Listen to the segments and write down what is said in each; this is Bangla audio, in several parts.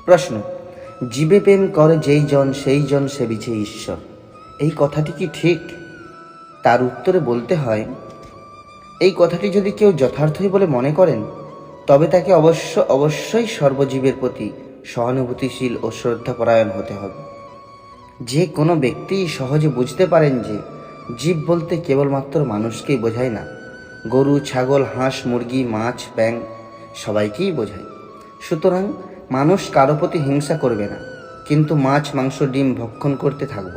প্রশ্ন, জীবে প্রেম করে যেই জন সেই জন সেবিছে ঈশ্বর, এই কথাটি কি ঠিক? তার উত্তরে বলতে হয়, এই কথাটি যদি কেউ যথার্থই বলে মনে করেন তবে তাকে অবশ্যই সর্বজীবের প্রতি সহানুভূতিশীল ও শ্রদ্ধাপরায়ণ হতে হবে। যে কোনো ব্যক্তিই সহজে বুঝতে পারেন যে জীব বলতে কেবলমাত্র মানুষকেই বোঝায় না, গরু, ছাগল, হাঁস, মুরগি, মাছ, ব্যাঙ সবাইকেই বোঝায়। সুতরাং মানুষ কারো প্রতি হিংসা করবে না, কিন্তু মাছ, মাংস, ডিম ভক্ষণ করতে থাকব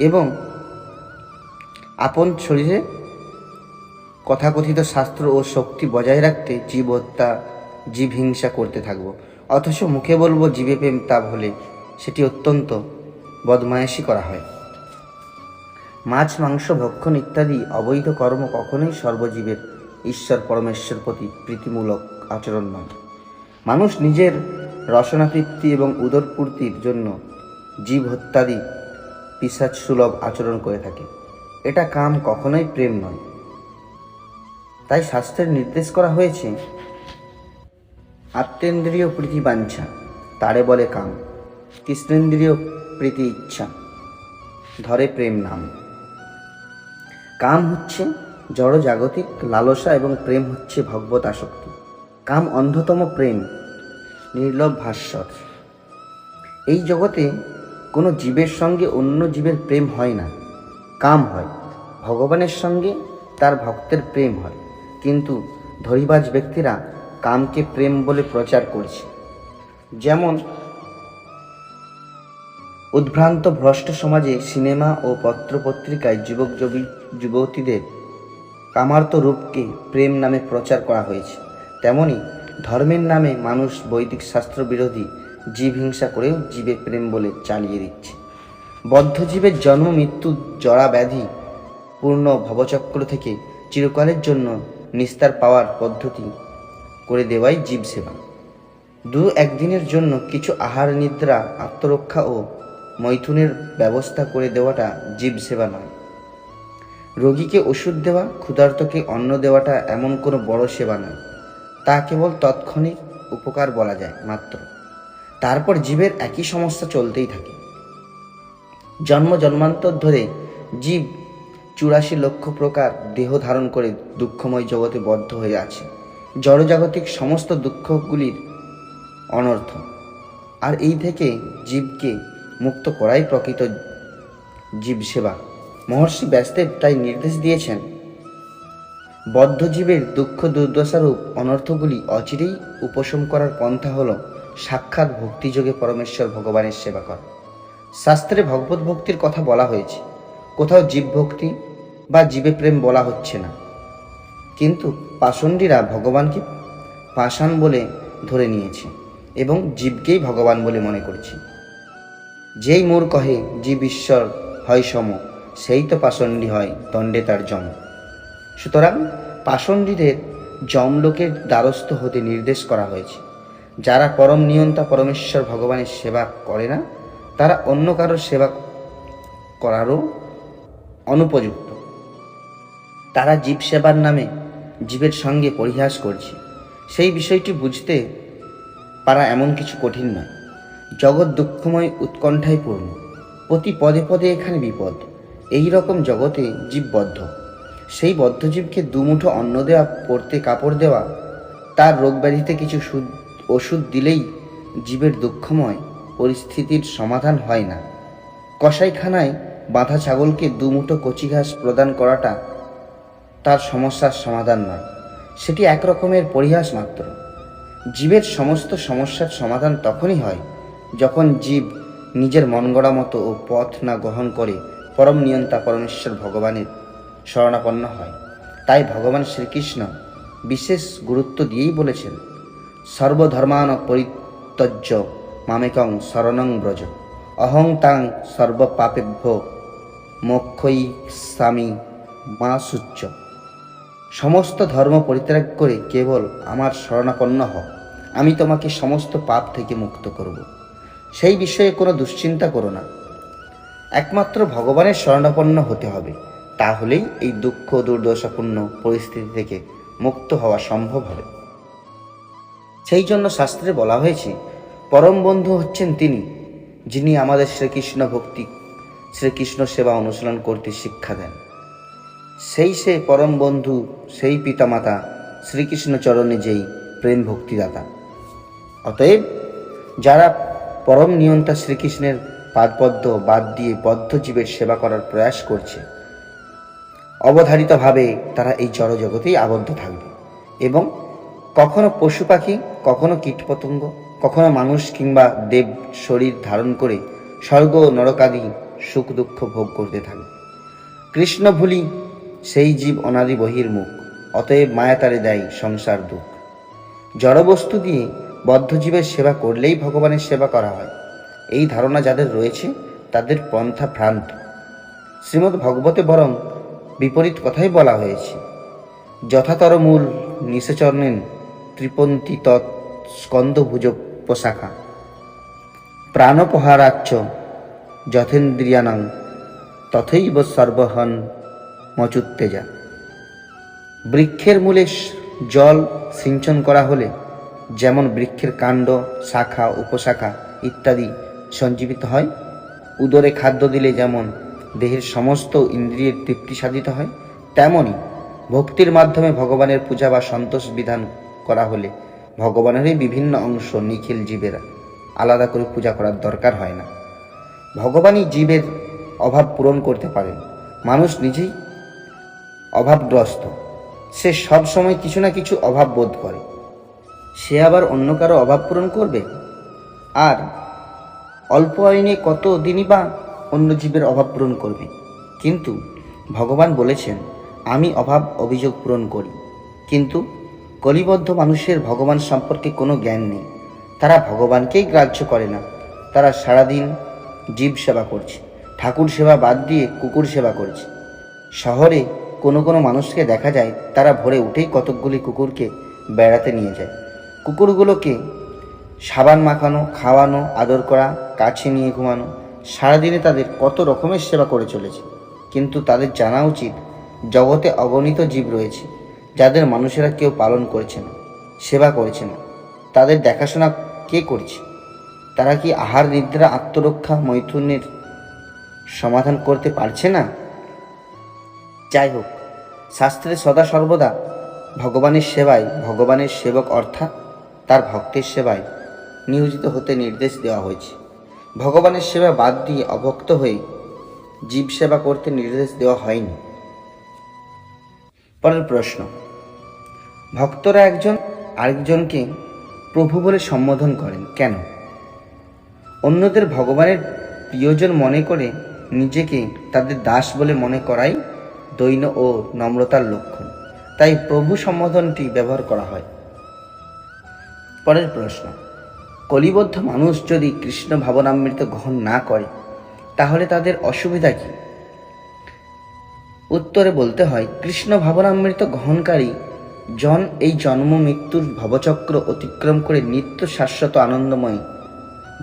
এবং আপন শরীরে তথাকথিত শাস্ত্র ও শক্তি বজায় রাখতে জীব হত্যা, জীব হিংসা করতে থাকব। অথচ মুখে বলবো জীবে প্রেম, তা হলে সেটি অত্যন্ত বদমায়েশি করা হয়। মাছ, মাংস ভক্ষণ ইত্যাদি অবৈধ কর্ম কখনোই সর্বজীবের ঈশ্বর পরমেশ্বর প্রতি প্রীতিমূলক আচরণ নয়। মানুষ নিজের রসনাতৃপ্তি এবং উদরপূর্তির জন্য জীব হত্যাদি পিশাচ সুলভ আচরণ করে থাকে। এটা কাম, কখনোই প্রেম নয়। তাই শাস্ত্রের নির্দেশ করা হয়েছে, আত্মেন্দ্রিয় প্রীতি বাঞ্ছা তারে বলে কাম, কৃষ্ণেন্দ্রিয় প্রীতি ইচ্ছা ধরে প্রেম নাম। কাম হচ্ছে জড় জাগতিক লালসা এবং প্রেম হচ্ছে ভগবত আসক্তি। কাম অন্ধতম প্রেম, নির্লভ ভাস্বর। এই জগতে কোনো জীবের সঙ্গে অন্য জীবের প্রেম হয় না, কাম হয়। ভগবানের সঙ্গে তার ভক্তের প্রেম হয়, কিন্তু ধরিবাজ ব্যক্তিরা কামকে প্রেম বলে প্রচার করছে। যেমন উদ্ভ্রান্ত ভ্রষ্ট সমাজে সিনেমা ও পত্রপত্রিকায় যুবক যুবতীদের কামার্ত রূপকে প্রেম নামে প্রচার করা হয়েছে, তেমনি ধর্মের নামে মানুষ বৈদিক শাস্ত্র বিরোধী জীব হিংসা করেও জীবে প্রেম বলে চালিয়ে দিচ্ছে। বদ্ধ জীবের জন্ম, মৃত্যু, জরা ব্যাধি পূর্ণ ভবচক্র থেকে চিরকালের জন্য নিস্তার পাওয়ার পদ্ধতি করে দেওয়াই জীব সেবা। একদিনের জন্য কিছু আহার, নিদ্রা, আত্মরক্ষা ও মৈথুনের ব্যবস্থা করে দেওয়াটা জীব সেবা নয়। রোগীকে ওষুধ দেওয়া, ক্ষুধার্তকে অন্ন দেওয়াটা এমন কোনো বড় সেবা নয়, তা কেবল তৎক্ষণিক উপকার বলা যায় মাত্র। তারপর জীবের একই সমস্যা চলতেই থাকে। জন্মান্তর ধরে জীব 84 লক্ষ প্রকার দেহ ধারণ করে দুঃখময় জগতে বদ্ধ হয়ে আছে। জড়জাগতিক সমস্ত দুঃখগুলির অনর্থ, আর এই থেকে জীবকে মুক্ত করাই প্রকৃত জীব সেবা। মহর্ষি ব্যাসদেব তাই নির্দেশ দিয়েছেন, বদ্ধ জীবের দুঃখ দুর্দশারূপ অনর্থগুলি অচিরেই উপশম করার পন্থা হল সাক্ষাৎ ভক্তিযোগে পরমেশ্বর ভগবানের সেবা করা। শাস্ত্রে ভগবত ভক্তির কথা বলা হয়েছে, কোথাও জীব ভক্তি বা জীবে প্রেম বলা হচ্ছে না। কিন্তু পাষণ্ডীরা ভগবানকে পাষাণ বলে ধরে নিয়েছে এবং জীবকেই ভগবান বলে মনে করছে। যেই মোর কহে জীব ঈশ্বর হয় সম, সেই তো পাষণ্ডী হয় দণ্ডে তার যম। সুতরাং পাষণ্ডীদের যমলোকের দ্বারস্থ হতে নির্দেশ করা হয়েছে। যারা পরম নিয়ন্তা পরমেশ্বর ভগবানের সেবা করে না, তারা অন্য কারোর সেবা করারও অনুপযুক্ত। তারা জীব সেবার নামে জীবের সঙ্গে পরিহাস করছে। সেই বিষয়টি বুঝতে পারা এমন কিছু কঠিন নয়। জগৎ দুঃখময়, উৎকণ্ঠায় পূর্ণ, প্রতি পদে পদে এখানে বিপদ। এই রকম জগতে জীববদ্ধ। সেই বদ্ধ জীবকে দুমুঠো অন্ন দেওয়া, পরতে কাপড় দেওয়া, তার রোগ ব্যাধিতে কিছু ওষুধ দিলেই জীবের দুঃখময় পরিস্থিতির সমাধান হয় না। কসাইখানায় বাঁধা ছাগলকে দুমুঠো কচি ঘাস প্রদান করাটা তার সমস্যার সমাধান নয়, সেটি এক রকমের পরিহাস মাত্র। জীবের সমস্ত সমস্যার সমাধান তখনই হয় যখন জীব নিজের মন গড়া মতো ও পথ না গ্রহণ করে পরম নিয়ন্তা পরমেশ্বর ভগবানের শরণাপন্ন হয়। তাই ভগবান শ্রীকৃষ্ণ বিশেষ গুরুত্ব দিয়েই বলেছেন, সর্বধর্মান পরিত্যজ্য মামেকং শরণং ব্রজ, অহং তাং সর্বপাপেভ্য মোক্ষয়িষ্যামি মা শুচ্য। সমস্ত ধর্ম পরিত্যাগ করে কেবল আমার শরণাপন্ন হও, আমি তোমাকে সমস্ত পাপ থেকে মুক্ত করব। সেই বিষয়ে কোনো দুশ্চিন্তা করো না, একমাত্র ভগবানের শরণাপন্ন হতে হবে। তাহলেই এই দুঃখ দুর্দশাপূর্ণ পরিস্থিতি থেকে মুক্ত হওয়া সম্ভব হবে। সেই জন্য শাস্ত্রে বলা হয়েছে, পরম বন্ধু হচ্ছেন তিনি, যিনি আমাদের শ্রীকৃষ্ণ ভক্তি, শ্রীকৃষ্ণ সেবা অনুশীলন করতে শিক্ষা দেন। সে পরম বন্ধু, সেই পিতামাতা শ্রীকৃষ্ণ চরণে যেই প্রেম ভক্তিদাতা। অতএব যারা পরম নিয়ন্তা শ্রীকৃষ্ণের পাদপদ্ম বাদ দিয়ে বদ্ধ জীবের সেবা করার প্রয়াস করছে, অবধারিতভাবে তারা এই জড়জগতেই আবদ্ধ থাকবে এবং কখনো পশু পাখি, কখনো কীটপতঙ্গ, কখনো মানুষ কিংবা দেব শরীর ধারণ করে স্বর্গ নরকাদি সুখ দুঃখ ভোগ করতে থাকবে। কৃষ্ণ ভুলি সেই জীব অনাদি বহির্মুখ, অতএব মায়া তারে দেয় সংসার দুঃখ। জড়বস্তু দিয়ে বদ্ধ জীবের সেবা করলেই ভগবানের সেবা করা হয়, এই ধারণা যাদের রয়েছে তাদের পন্থা ভ্রান্ত। শ্রীমদ্ ভগবতে বরং বিপরীত কথাই বলা হয়েছে। যথাতর মূল নিষেচর্ণেন ত্রিপন্থী তৎ স্কন্দভুজ পোশাখা প্রাণপহারাচ্ছ যথেন্দ্রিয়ানাং তথৈব সর্বহন মচুত্তেজা। বৃক্ষের মূলে জল সিঞ্চন করা হলে যেমন বৃক্ষের কাণ্ড, শাখা, উপশাখা ইত্যাদি সঞ্জীবিত হয়, উদরে খাদ্য দিলে যেমন দেহের সমস্ত ইন্দ্রিয়ের তৃপ্তি সাধিত হয়, তেমনি ভক্তির মাধ্যমে ভগবানের পূজা বা সন্তোষ বিধান করা হলে ভগবানেরই বিভিন্ন অংশ নিখিল জীবেরা আলাদা করে পূজা করার দরকার হয় না। ভগবানই জীবের অভাব পূরণ করতে পারেন। মানুষ নিজেই অভাবগ্রস্ত, সে সব সময় কিছু না কিছু অভাব বোধ করে, সে আবার অন্য কারো অভাব পূরণ করবে? আর অল্প আইনে কত দিনই বা অন্য জীবের অভাব পূরণ করবে? কিন্তু ভগবান বলেছেন, আমি অভাব অভিযোগ পূরণ করি। কিন্তু কলিবদ্ধ মানুষের ভগবান সম্পর্কে কোনো জ্ঞান নেই, তারা ভগবানকেই গ্রাহ্য করে না। তারা সারাদিন জীব সেবা করছে, ঠাকুর সেবা বাদ দিয়ে কুকুর সেবা করছে। শহরে কোনো কোনো মানুষকে দেখা যায়, তারা ভোরে উঠেই কতকগুলি কুকুরকে বেড়াতে নিয়ে যায়। কুকুরগুলোকে সাবান মাখানো, খাওয়ানো, আদর করা, কাছে নিয়ে ঘুমানো, সারাদিনে তাদের কত রকমের সেবা করে চলেছে। কিন্তু তাদের জানা উচিত, জগতে অগণিত জীব রয়েছে যাদের মানুষেরা কেউ পালন করছে না, সেবা করছে না। তাদের দেখাশোনা কে করছে? তারা কি আহার, নিদ্রা, আত্মরক্ষা, মৈথুনের সমাধান করতে পারছে না? যাই হোক, শাস্ত্রে সদা সর্বদা ভগবানের সেবায়, ভগবানের সেবক অর্থাৎ তার ভক্তের সেবায় নিয়োজিত হতে নির্দেশ দেওয়া হয়েছে। ভগবানের সেবা বাদ দিয়ে অভক্ত হয়ে জীব সেবা করতে নির্দেশ দেওয়া হয়নি। পরের প্রশ্ন, ভক্তরা একজন আরেকজনকে প্রভু বলে সম্বোধন করেন কেন? অন্যদের ভগবানের প্রিয়জন মনে করে নিজেকে তাদের দাস বলে মনে করাই দৈন্য ও নম্রতার লক্ষণ, তাই প্রভু সম্বোধনটি ব্যবহার করা হয়। পরের প্রশ্ন, কলিবদ্ধ মানুষ যদি কৃষ্ণ ভাবনামৃত গ্রহণ না করে তাহলে তাদের অসুবিধা কি? উত্তরে বলতে হয়, কৃষ্ণ ভাবনামৃত গ্রহণকারী জন এই জন্ম মৃত্যুর ভবচক্র অতিক্রম করে নিত্য শাশ্বত আনন্দময়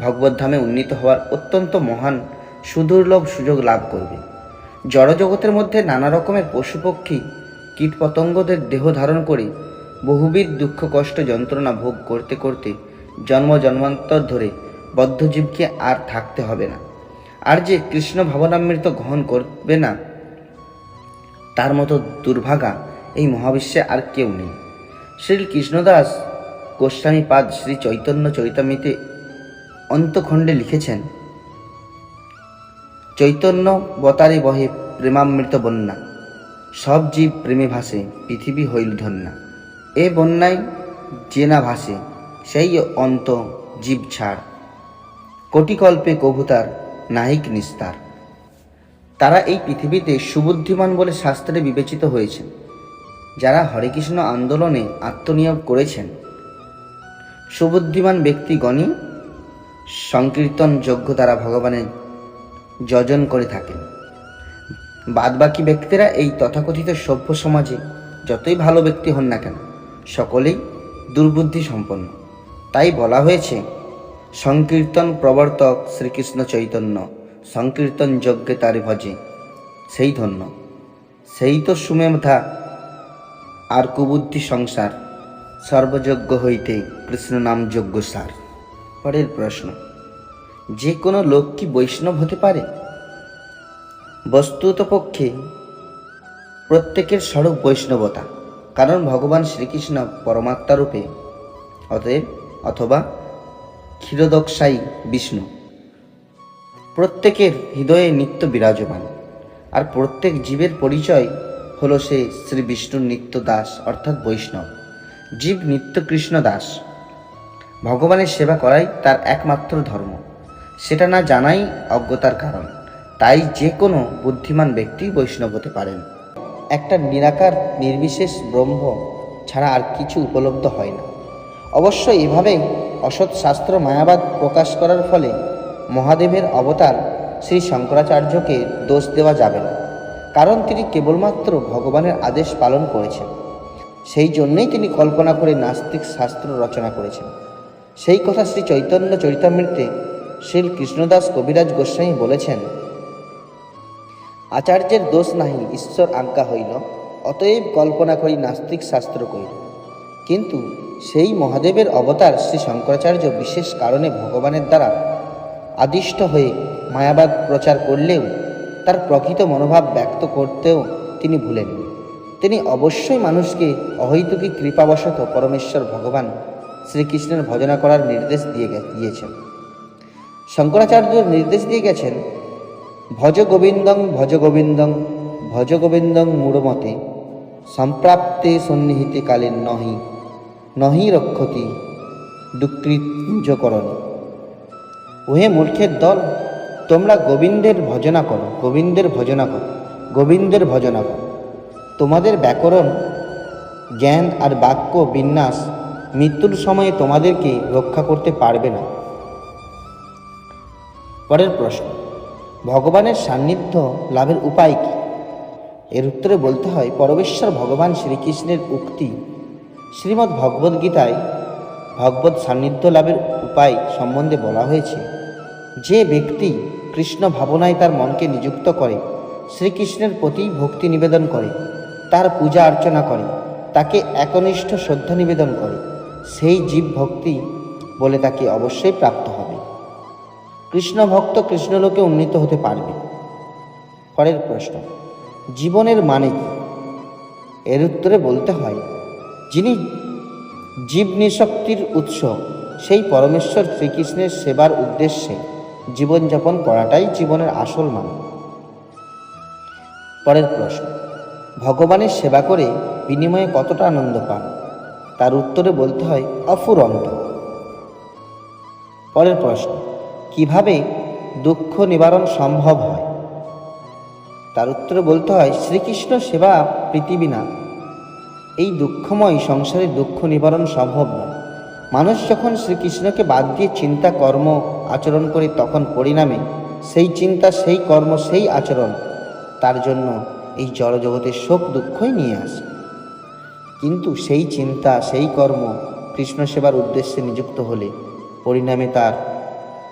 ভগবদ্ধামে উন্নীত হওয়ার অত্যন্ত মহান সুদুর্লভ সুযোগ লাভ করবে। জড়জগতের মধ্যে নানা রকমের পশুপক্ষী কীটপতঙ্গদের দেহ ধারণ করে বহুবিধ দুঃখ কষ্ট যন্ত্রণা ভোগ করতে করতে জন্ম জন্মান্তর ধরে বদ্ধজীবকে আর থাকতে হবে না। আর যে কৃষ্ণ ভাবনামৃত গ্রহণ করবে না, তার মতো দুর্ভাগা এই মহাবিশ্বে আর কেউ নেই। শ্রী কৃষ্ণদাস গোস্বামী পাদ শ্রী চৈতন্য চরিতামৃতে অন্তখণ্ডে লিখেছেন, চৈতন্য বতারে বহে প্রেমামৃত বন্যা, সব জীব প্রেমে ভাসে পৃথিবী হইল ধন্যা। এ বন্যায় যে না ভাসে সেই অন্ত জীব ছাড়, কোটিকল্পে কভুতার নাহিক নিস্তার। তারা এই পৃথিবীতে সুবুদ্ধিমান বলে শাস্ত্রে বিবেচিত হয়েছেন। যারা হরেকৃষ্ণ আন্দোলনে আত্মনিয়োগ করেছেন, সুবুদ্ধিমান ব্যক্তিগণই সংকীর্তন যোগ্য তারা ভগবানের যজন করে থাকেন। বাদবাকি ব্যক্তিরা এই তথাকথিত সভ্য সমাজে যতই ভালো ব্যক্তি হন না কেন, সকলেই দুর্বুদ্ধি সম্পন্ন। তাই বলা হয়েছে, সংকীর্তন প্রবর্তক শ্রীকৃষ্ণ চৈতন্য, সংকীর্তন যজ্ঞে তারে ভজে সেই ধন্য। সেই তো সুমেধা আর কুবুদ্ধি সংসার, সর্বযজ্ঞ হইতে কৃষ্ণ নাম যজ্ঞ সার। পরের প্রশ্ন, যে কোনো লোক কি বৈষ্ণব হতে পারে? বস্তুতপক্ষে প্রত্যেকের স্বরূপ বৈষ্ণবতা, কারণ ভগবান শ্রীকৃষ্ণ পরমাত্মা রূপে অতএব অথবা ক্ষীরোদকশায়ী বিষ্ণু প্রত্যেকের হৃদয়ে নিত্য বিরাজমান। আর প্রত্যেক জীবের পরিচয় হলো সে শ্রী বিষ্ণুর নিত্য দাস অর্থাৎ বৈষ্ণব। জীব নিত্য কৃষ্ণ দাস। ভগবানের সেবা করাই তার একমাত্র ধর্ম। সেটা না জানাই অজ্ঞতার কারণ। তাই যে কোনো বুদ্ধিমান ব্যক্তি বৈষ্ণব হতে পারেন। একটা নিরাকার নির্বিশেষ ব্রহ্ম ছাড়া আর কিছু উপলব্ধ হয় না। অবশ্য এভাবে অসৎ শাস্ত্র মায়াবাদ প্রকাশ করার ফলে মহাদেবের অবতার শ্রী শঙ্করাচার্যকে দোষ দেওয়া যাবে না, কারণ তিনি কেবলমাত্র ভগবানের আদেশ পালন করেছেন। সেই জন্যই তিনি কল্পনা করে নাস্তিক শাস্ত্র রচনা করেছেন। সেই কথা শ্রী চৈতন্য চরিতামৃতে শ্রী কৃষ্ণদাস কবিরাজ গোস্বামী বলেছেন, আচার্যের দোষ নাহি ঈশ্বর আজ্ঞা হইল, অতএব কল্পনা করি নাস্তিক শাস্ত্র কইল। কিন্তু সেই মহাদেবের অবতার শ্রী শঙ্করাচার্য বিশেষ কারণে ভগবানের দ্বারা আদিষ্ট হয়ে মায়াবাদ প্রচার করলেও তার প্রকৃত মনোভাব ব্যক্ত করতেও তিনি ভুলেননি। তিনি অবশ্যই মানুষকে অহৈতুকী কৃপাবশত পরমেশ্বর ভগবান শ্রীকৃষ্ণের ভজনা করার নির্দেশ দিয়েছেন। শঙ্করাচার্য নির্দেশ দিয়ে গেছেন, ভজ গোবিন্দং ভজ গোবিন্দং ভজ গোবিন্দং মূঢ়মতে সম্প্রাপ্তে সন্নিহিতে কালীন নহি নহি রক্ষতি দুঃকৃঞ্জকরণী। ওহে মূর্খের দল, তোমরা গোবিন্দের ভজনা করো, গোবিন্দের ভজনা করো, গোবিন্দের ভজনা করো। তোমাদের ব্যাকরণ জ্ঞান আর বাক্য বিন্যাস মৃত্যুর সময়ে তোমাদেরকে রক্ষা করতে পারবে না। পরের প্রশ্ন, ভগবানের সান্নিধ্য লাভের উপায় কি? এর উত্তরে বলতে হয়, পরমেশ্বর ভগবান শ্রীকৃষ্ণের উক্তি শ্রীমদ্ ভগবদ্গীতায় ভগবত সান্নিধ্য লাভের উপায় সম্বন্ধে বলা হয়েছে। যে ব্যক্তি কৃষ্ণ ভাবনায় তার মনকে নিযুক্ত করে, শ্রীকৃষ্ণের প্রতি ভক্তি নিবেদন করে, তার পূজা অর্চনা করে, তাকে একনিষ্ঠ শ্রদ্ধা নিবেদন করে, সেই জীব ভক্তি বলে তাকে অবশ্যই প্রাপ্ত হবে। কৃষ্ণ ভক্ত কৃষ্ণলোকে উন্নীত হতে পারবে। পরের প্রশ্ন, জীবনের মানে কি? এর উত্তরে বলতে হয়, যিনি জীব নিশক্তির উৎস, সেই পরমেশ্বর শ্রীকৃষ্ণের সেবার উদ্দেশ্যে জীবনযাপন করাটাই জীবনের আসল মানে। পরের প্রশ্ন, ভগবানের সেবা করে বিনিময়ে কতটা আনন্দ পান? তার উত্তরে বলতে হয়, অফুরন্ত। পরের প্রশ্ন, কিভাবে দুঃখ নিবারণ সম্ভব হয়? তার উত্তরে বলতে হয়, শ্রীকৃষ্ণ সেবা প্রীতি বিনা এই দুঃখময় সংসারে দুঃখ নিবারণ সম্ভব নয়। মানুষ যখন শ্রীকৃষ্ণকে বাদ দিয়ে চিন্তা কর্ম আচরণ করে, তখন পরিণামে সেই চিন্তা, সেই কর্ম, সেই আচরণ তার জন্য এই জড়জগতের শোক দুঃখই নিয়ে আসে। কিন্তু সেই চিন্তা, সেই কর্ম কৃষ্ণ সেবার উদ্দেশ্যে নিযুক্ত হলে পরিণামে তার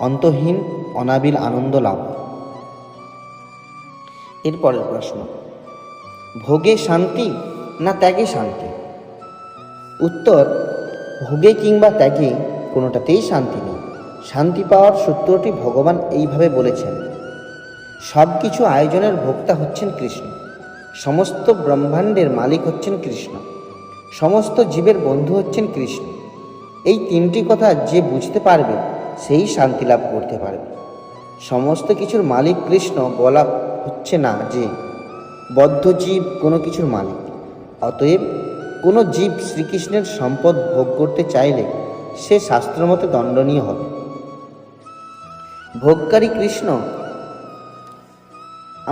অন্তহীন অনাবিল আনন্দ লাভ। এরপরের প্রশ্ন, ভোগে শান্তি না ত্যাগে শান্তি? উত্তর, ভোগে কিংবা ত্যাগে কোনোটাতেই শান্তি নেই। শান্তি পাওয়ার সূত্রটি ভগবান এইভাবে বলেছেন, সব কিছু আয়োজনের ভোক্তা হচ্ছেন কৃষ্ণ, সমস্ত ব্রহ্মাণ্ডের মালিক হচ্ছেন কৃষ্ণ, সমস্ত জীবের বন্ধু হচ্ছেন কৃষ্ণ। এই তিনটি কথা যে বুঝতে পারবে, সেই শান্তি লাভ করতে পারবে। সমস্ত কিছুর মালিক কৃষ্ণ বলা হচ্ছে না যে বদ্ধ জীব কোনো কিছুর মালিক। অতএব কোনো জীব শ্রীকৃষ্ণের সম্পদ ভোগ করতে চাইলে সে শাস্ত্রমতে দণ্ডনীয় হবে। ভোগকারী কৃষ্ণ,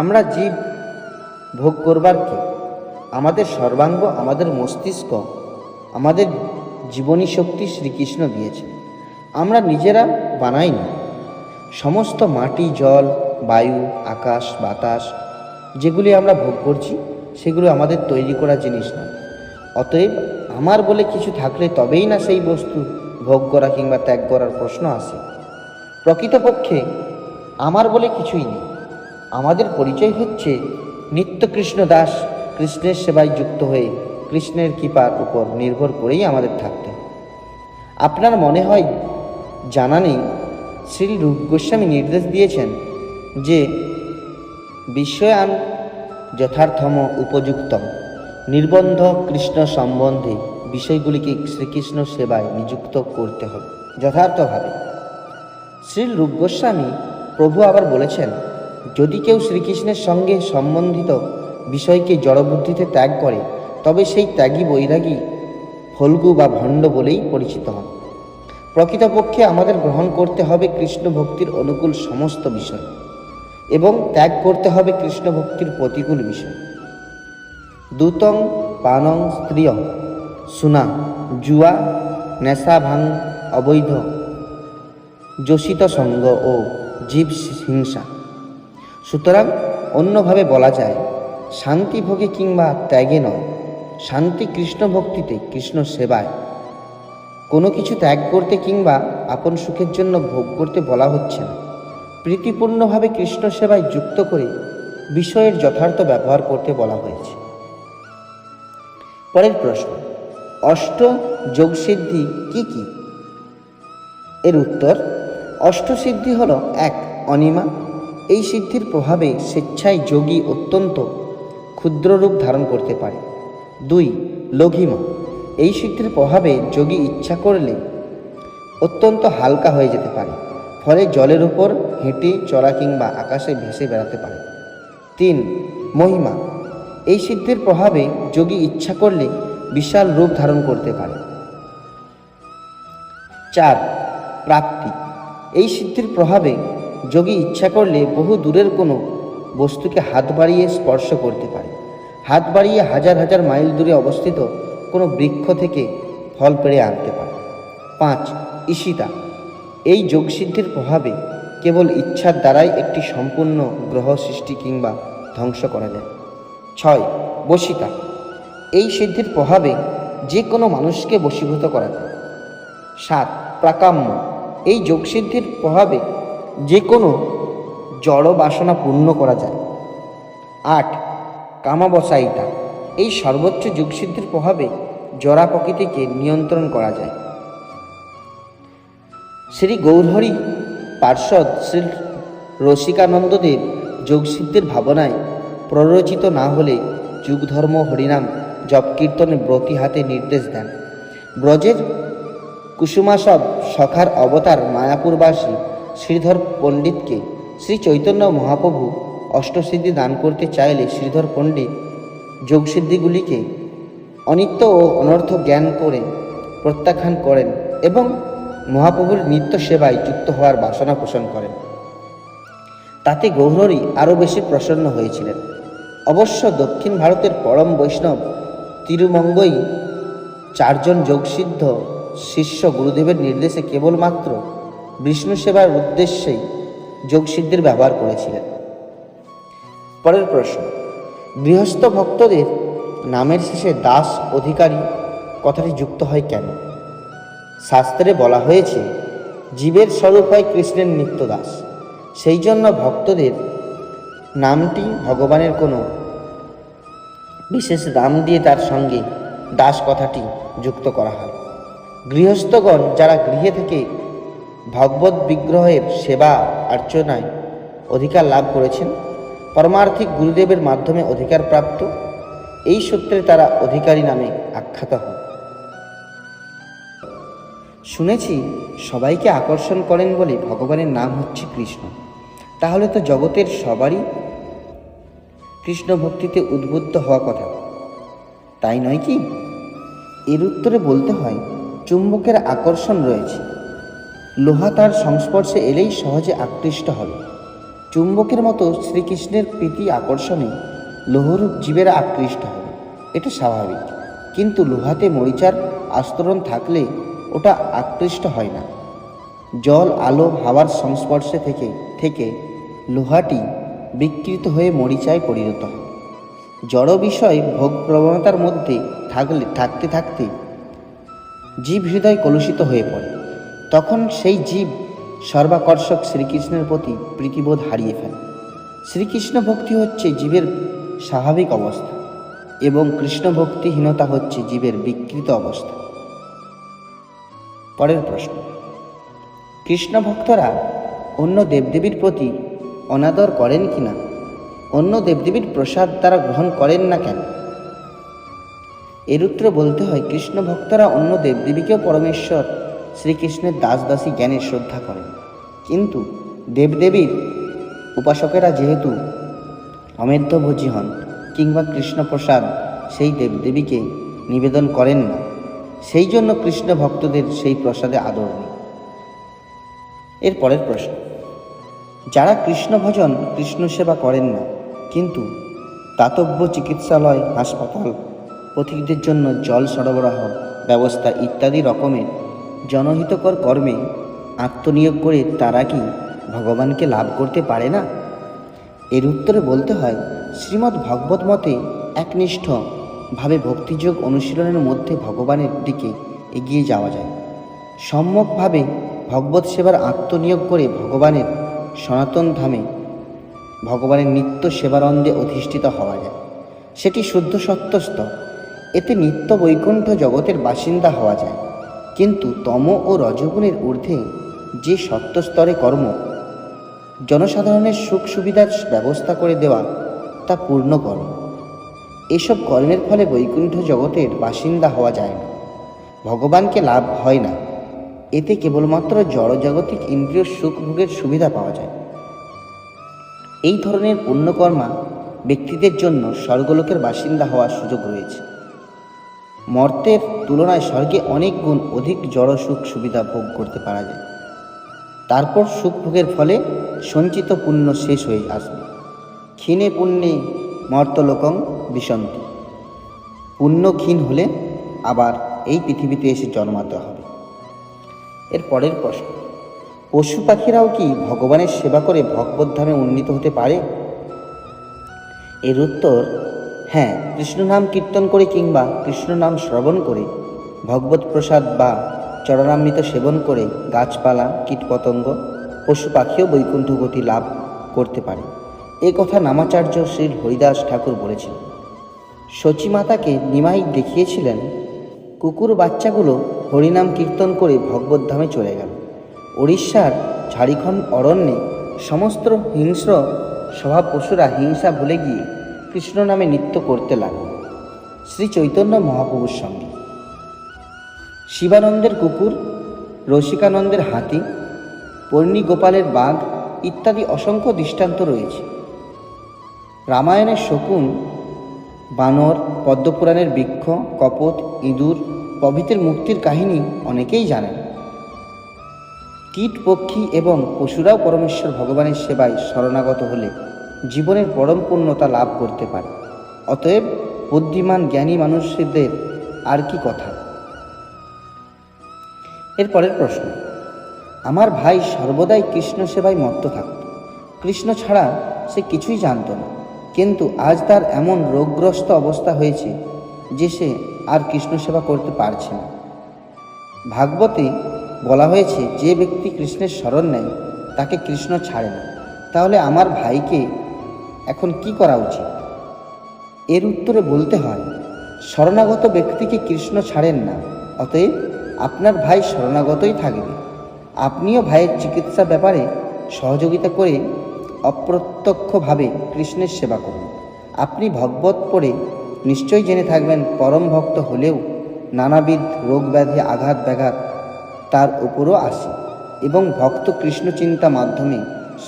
আমরা জীব ভোগ করবার কে? আমাদের সর্বাঙ্গ, আমাদের মস্তিষ্ক, আমাদের জীবনী শক্তি শ্রীকৃষ্ণ দিয়েছেন, আমরা নিজেরা বানাইনি। সমস্ত মাটি, জল, বায়ু, আকাশ, বাতাস যেগুলি আমরা ভোগ করছি, সেগুলো আমাদের তৈরি করা জিনিস নয়। অতএব আমার বলে কিছু থাকলে তবেই না সেই বস্তু ভোগ করা কিংবা ত্যাগ করার প্রশ্ন আসে। প্রকৃতপক্ষে আমার বলে কিছুই নেই। আমাদের পরিচয় হচ্ছে নিত্য কৃষ্ণ দাস, কৃষ্ণের সেবায় যুক্ত হয়ে কৃষ্ণের কৃপার উপর নির্ভর করেই আমাদের থাকতে। আপনার মনে হয় জানা নেই, শ্রী রূপ গোস্বামী নির্দেশ দিয়েছেন যে বিষয়ান যথার্থম উপযুক্তম নির্বন্ধ কৃষ্ণ সম্বন্ধে বিষয়গুলিকে শ্রীকৃষ্ণ সেবায় নিযুক্ত করতে হবে যথার্থভাবে। শ্রী রূপ গোস্বামী প্রভু আবার বলেছেন, যদি কেউ শ্রীকৃষ্ণের সঙ্গে সম্বন্ধিত বিষয়কে জড়বুদ্ধিতে ত্যাগ করে তবে সেই ত্যাগী বৈরাগী ফল্গু বা ভণ্ড বলেই পরিচিত হন। প্রকৃতপক্ষে আমাদের গ্রহণ করতে হবে কৃষ্ণ ভক্তির অনুকূল সমস্ত বিষয় এবং ত্যাগ করতে হবে কৃষ্ণ ভক্তির প্রতিকূল বিষয়। দূতং পানং স্ত্রিয় সুনা জুয়া নেশা ভাঙ অবৈধ যোষিত সঙ্গ ও জীব হিংসা। সুতরাং অন্যভাবে বলা যায়, শান্তি ভোগে কিংবা ত্যাগে নয়, শান্তি কৃষ্ণ ভক্তিতে, কৃষ্ণ সেবায়। কোনো কিছু ত্যাগ করতে কিংবা আপন সুখের জন্য ভোগ করতে বলা হচ্ছে না, প্রীতিপূর্ণভাবে কৃষ্ণ সেবায় যুক্ত করে বিষয়ের যথার্থ ব্যবহার করতে বলা হয়েছে। পরের প্রশ্ন, অষ্ট যোগসিদ্ধি কি কি? এর উত্তর, অষ্টসিদ্ধি হল 1. অনিমা। এই সিদ্ধির প্রভাবে স্বেচ্ছায় যোগী অত্যন্ত ক্ষুদ্র রূপ ধারণ করতে পারে। 2. লঘিমা। এই সিদ্ধির প্রভাবে যোগী ইচ্ছা করলে অত্যন্ত হালকা হয়ে যেতে পারে, ফলে জলের উপর হেঁটে চলা কিংবা আকাশে ভেসে বেড়াতে পারে। 3. মহিমা। এই সিদ্ধির প্রভাবে যোগী ইচ্ছা করলে বিশাল রূপ ধারণ করতে পারে। 4. প্রাপ্তি। এই সিদ্ধির প্রভাবে যোগী ইচ্ছা করলে বহু দূরের কোনো বস্তুকে হাত বাড়িয়ে স্পর্শ করতে পারে, হাত বাড়িয়ে হাজার হাজার মাইল দূরে অবস্থিত কোনো বৃক্ষ থেকে ফল পেড়ে আনতে পারে। 5. ঈশিতা। এই যোগসিদ্ধির প্রভাবে কেবল ইচ্ছার দ্বারাই একটি সম্পূর্ণ গ্রহ সৃষ্টি কিংবা ধ্বংস করা যায়। 6. বশিতা। এই সিদ্ধির প্রভাবে যে কোনো মানুষকে বশীভূত করা যায়। 7. প্রাকাম্য। এই যোগসিদ্ধির প্রভাবে যে কোনো জড় বাসনা পূর্ণ করা যায়। 8. কামাবসায়িতা। এই সর্বোচ্চ যোগসিদ্ধির প্রভাবে জড়া প্রকৃতিকে নিয়ন্ত্রণ করা যায়। শ্রী গৌরহরি পার্ষদ শ্রী রসিকানন্দদেব যোগসিদ্ধির ভাবনায় প্ররোচিত না হলে যুগধর্ম হরিনাম জপকীর্তনে ব্রতী হাতে নির্দেশ দেন। ব্রজের কুসুমাসব সখার অবতার মায়াপুরবাসী শ্রীধর পণ্ডিতকে শ্রী চৈতন্য মহাপ্রভু অষ্টসিদ্ধি দান করতে চাইলে শ্রীধর পণ্ডিত যোগসিদ্ধিগুলিকে অনিত্য ও অনর্থ জ্ঞান করে প্রত্যাখ্যান করেন এবং মহাপ্রভুর নিত্য সেবায় যুক্ত হওয়ার বাসনা পোষণ করেন। তাতে গৌরহরি আরও বেশি প্রসন্ন হয়েছিলেন। অবশ্য দক্ষিণ ভারতের পরম বৈষ্ণব তিরুমঙ্গই 4 জন যোগসিদ্ধ শিষ্য গুরুদেবের নির্দেশে কেবলমাত্র বিষ্ণু সেবার উদ্দেশ্যেই যোগসিদ্ধির ব্যবহার করেছিলেন। পরের প্রশ্ন, গৃহস্থ ভক্তদের নামের শেষে দাস অধিকারী কথাটি যুক্ত হয় কেন? শাস্ত্রে বলা হয়েছে, জীবের স্বরূপ হয় কৃষ্ণের নিত্য দাস। সেই জন্য ভক্তদের নামটি ভগবানের কোনো বিশেষ নাম দিয়ে তার সঙ্গে দাস কথাটি যুক্ত করা হয়। গৃহস্থগণ যারা গৃহে থেকে ভগবত বিগ্রহের সেবা অর্চনায় অধিকার লাভ করেছেন, পরমার্থিক গুরুদেবের মাধ্যমে অধিকার প্রাপ্ত, এই সূত্রে তারা অধিকারী নামে আখ্যাত হন। শুনেছি সবাইকে আকর্ষণ করেন বলে ভগবানের নাম হচ্ছে কৃষ্ণ। তাহলে তো জগতের সবারই কৃষ্ণ ভক্তিতে উদ্বুদ্ধ হওয়া কথা, তাই নয় কি? এর উত্তরে বলতে হয়, চুম্বকের আকর্ষণ রয়েছে। লোহা তার সংস্পর্শে এলেই সহজে আকৃষ্ট হবে। চুম্বকের মতো শ্রীকৃষ্ণের প্রীতি আকর্ষণে লোহরূপ জীবেরা আকৃষ্ট হবে, এটা স্বাভাবিক। কিন্তু লোহাতে মরিচার আস্তরণ থাকলে ওটা আকৃষ্ট হয় না। জল, আলো, হাওয়ার সংস্পর্শে থেকে লোহাটি বিকৃত হয়ে মরিচায় পরিণত হয়। জড় বিষয় ভোগ প্রবণতার মধ্যে থাকতে থাকতে জীব হৃদয় কলুষিত হয়ে পড়ে। তখন সেই জীব সর্বাকর্ষক শ্রীকৃষ্ণের প্রতি প্রীতিবোধ হারিয়ে ফেলে। শ্রীকৃষ্ণ ভক্তি হচ্ছে জীবের স্বাভাবিক অবস্থা এবং কৃষ্ণ ভক্তিহীনতা হচ্ছে জীবের বিকৃত অবস্থা। পরের প্রশ্ন, কৃষ্ণ ভক্তরা অন্য দেবদেবীর প্রতি অনাদর করেন কিনা, অন্য দেবদেবীর প্রসাদ তারা গ্রহণ করেন না কেন? এর উত্তরে বলতে হয়, কৃষ্ণ ভক্তরা অন্য দেবদেবীকেও পরমেশ্বর শ্রীকৃষ্ণের দাস দাসী জ্ঞানে শ্রদ্ধা করেন, কিন্তু দেবদেবীর উপাসকেরা যেহেতু অমেধ্যভোজী হন কিংবা কৃষ্ণপ্রসাদ সেই দেবদেবীকে নিবেদন করেন না, সেই জন্য কৃষ্ণ ভক্তদের সেই প্রসাদে আদর নেই। এর পরের প্রশ্ন, যারা কৃষ্ণ ভজন কৃষ্ণ সেবা করেন না কিন্তু দাতব্য চিকিৎসালয়, হাসপাতাল, পথিকদের জন্য জল সরবরাহ ব্যবস্থা ইত্যাদি রকমের জনহিতকর কর্মে আত্মনিয়োগ করে তারা কি ভগবানকে লাভ করতে পারে না? এর উত্তরে বলতে হয়, শ্রীমদ্ ভাগবত মতে একনিষ্ঠভাবে ভক্তিযোগ অনুশীলনের মধ্যে ভগবানের দিকে এগিয়ে যাওয়া যায়। সম্যকভাবে ভগবত সেবার আত্মনিয়োগ করে ভগবানের সনাতন ধামে ভগবানের নিত্য সেবানন্দে অধিষ্ঠিত হওয়া যায়। সেটি শুদ্ধ সত্যস্থ, এতে নিত্য বৈকুণ্ঠ জগতের বাসিন্দা হওয়া যায়। কিন্তু তম ও রজগুণের ঊর্ধ্বে যে সত্যস্তরে কর্ম, জনসাধারণের সুখ সুবিধার ব্যবস্থা করে দেওয়া, তা পূর্ণ কর্ম। এসব কর্মের ফলে বৈকুণ্ঠ জগতের বাসিন্দা হওয়া যায় না, ভগবানকে লাভ হয় না। এতে কেবলমাত্র জড়জাগতিক ইন্দ্রিয় সুখ ভোগের সুবিধা পাওয়া যায়। এই ধরনের পুণ্যকর্মা ব্যক্তিদের জন্য স্বর্গলোকের বাসিন্দা হওয়ার সুযোগ রয়েছে। মর্তের তুলনায় স্বর্গে অনেক গুণ অধিক জড় সুখ সুবিধা ভোগ করতে পারা যায়। তারপর সুখ ভোগের ফলে সঞ্চিত পুণ্য শেষ হয়ে আসবে। ক্ষীণে পুণ্যে মর্তলোকং বিশন্তি। পুণ্য ক্ষীণ হলে আবার এই পৃথিবীতে এসে জন্মাতে হবে। এর পরের প্রশ্ন, পশু পাখিরাও কি ভগবানের সেবা করে ভগবত ধামে উন্নীত হতে পারে? এর উত্তর, হ্যাঁ, কৃষ্ণ নাম কীর্তন করে কিংবা কৃষ্ণ নাম শ্রবণ করে, ভগবত প্রসাদ বা চরণামৃত সেবন করে গাছপালা, কীটপতঙ্গ, পশু পাখিও বৈকুণ্ঠ গতি লাভ করতে পারে। এ কথা নামাচার্য শ্রী হরিদাস ঠাকুর বলেছিলেন। শচীমাতাকে নিমাই দেখিয়েছিলেন কুকুর বাচ্চাগুলো হরিনাম কীর্তন করে ভগবত ধামে চলে গেল। উড়িষ্যার ঝাড়খণ্ড অরণ্যে সমস্ত হিংস্র স্বভাব পশুরা হিংসা ভুলে গিয়ে কৃষ্ণ নামে নৃত্য করতে লাগল শ্রী চৈতন্য মহাপ্রভুর সঙ্গে। শিবানন্দের কুকুর, রসিকানন্দের হাতি, পর্ণী গোপালের বাঘ ইত্যাদি অসংখ্য দৃষ্টান্ত রয়েছে। রামায়ণের শকুন, বানর, পদ্মপুরাণের বৃক্ষ, কপোত, ইঁদুর প্রভৃতির মুক্তির কাহিনী অনেকেই জানেন। কীট, পক্ষী এবং পশুরাও পরমেশ্বর ভগবানের সেবায় শরণাগত হলে জীবনের পরম পূর্ণতা লাভ করতে পারে। অতএব বুদ্ধিমান জ্ঞানী মানুষদের আর কি কথা। এর পরের প্রশ্ন, আমার ভাই সর্বদাই কৃষ্ণ সেবায় মত্ত থাকত। কৃষ্ণ ছাড়া সে কিছুই জানত না, কিন্তু আজ তার এমন রোগগ্রস্ত অবস্থা হয়েছে যে সে আর কৃষ্ণ সেবা করতে পারছে না। ভাগবতে বলা হয়েছে, যে ব্যক্তি কৃষ্ণের শরণ নেয় তাকে কৃষ্ণ ছাড়ে না। তাহলে আমার ভাইকে এখন কি করা উচিত? এর উত্তরে বলতে হয়, শরণাগত ব্যক্তিকে কৃষ্ণ ছাড়েন না, অতএব আপনার ভাই শরণাগতই থাকবে। আপনিও ভাইয়ের চিকিৎসা ব্যাপারে সহযোগিতা করে অপ্রত্যক্ষভাবে কৃষ্ণের সেবা করুন। আপনি ভগবত পড়ে নিশ্চয়ই জেনে থাকবেন, পরম ভক্ত হলেও নানাবিধ রোগ ব্যাধি, আঘাত ব্যাঘাত তার উপরও আসে এবং ভক্ত কৃষ্ণ চিন্তা মাধ্যমে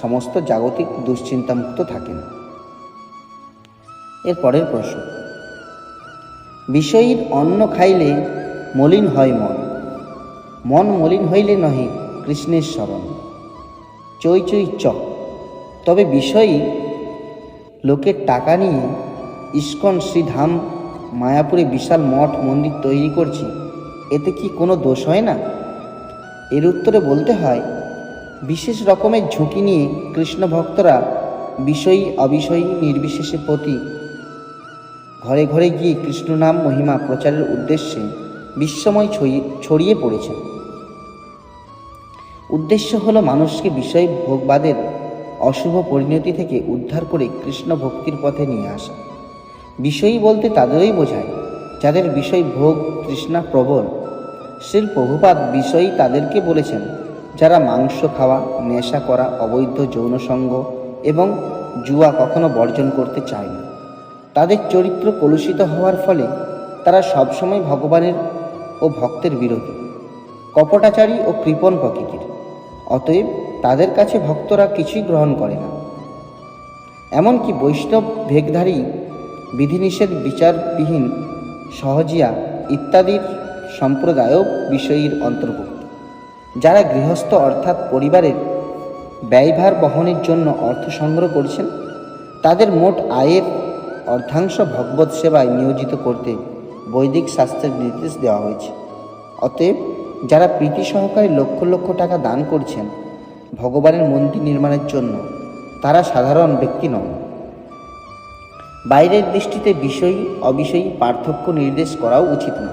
সমস্ত জাগতিক দুশ্চিন্তামুক্ত থাকেন। এর পরের প্রশ্ন, বিষয়ীর অন্ন খাইলে মলিন হয় মন, মন মলিন হইলে নহে কৃষ্ণের স্মরণ। চৈ চৈ চ। তবে বিষয়ী লোকের টাকা নিয়ে ইস্কন শ্রীধাম মায়াপুরে বিশাল মঠ মন্দির তৈরি করছে, এতে কি কোনো দোষ হয় না? এর উত্তরে বলতে হয়, বিশেষ রকমের ঝুঁকি নিয়ে কৃষ্ণ ভক্তরা বিষয়ী অবিষয়ী নির্বিশেষে প্রতি ঘরে ঘরে গিয়ে কৃষ্ণ নাম মহিমা প্রচারের উদ্দেশ্যে বিশ্বময় ছড়িয়ে পড়েছেন। উদ্দেশ্য হলো মানুষকে বিষয় ভোগবাদের অশুভ পরিণতি থেকে উদ্ধার করে কৃষ্ণ ভক্তির পথে নিয়ে আসা। বিষয়ী বলতে তাদেরই বোঝায় যাদের বিষয় ভোগ তৃষ্ণা প্রবল। শ্রীল প্রভুপাদ বিষয়ী তাদেরকে বলেছেন যারা মাংস খাওয়া, নেশা করা, অবৈধ যৌনসঙ্গ এবং জুয়া কখনো বর্জন করতে চায় না। তাদের চরিত্র কলুষিত হওয়ার ফলে তারা সবসময় ভগবানের ও ভক্তের বিরোধী, কপটাচারী ও কৃপণ প্রকৃতির। অতএব তাদের কাছে ভক্তরা কিছুই গ্রহণ করে না। এমনকি বৈষ্ণব, ভেগধারী, বিধিনিষেধ বিচারবিহীন সহজিয়া ইত্যাদির সম্প্রদায়ও বিষয়ীর অন্তর্ভুক্ত। যারা গৃহস্থ অর্থাৎ পরিবারের ব্যয়ভার বহনের জন্য অর্থ সংগ্রহ করছেন, তাদের মোট আয়ের অর্ধাংশ ভগবত সেবায় নিয়োজিত করতে বৈদিক শাস্ত্রের নির্দেশ দেওয়া হয়েছে। অতএব যারা প্রীতি সহকারে লক্ষ লক্ষ টাকা দান করছেন ভগবানের মন্দির নির্মাণের জন্য, তারা সাধারণ ব্যক্তি নন। বাইরের দৃষ্টিতে বিষয়ী অবিষয়ী পার্থক্য নির্দেশ করাও উচিত না।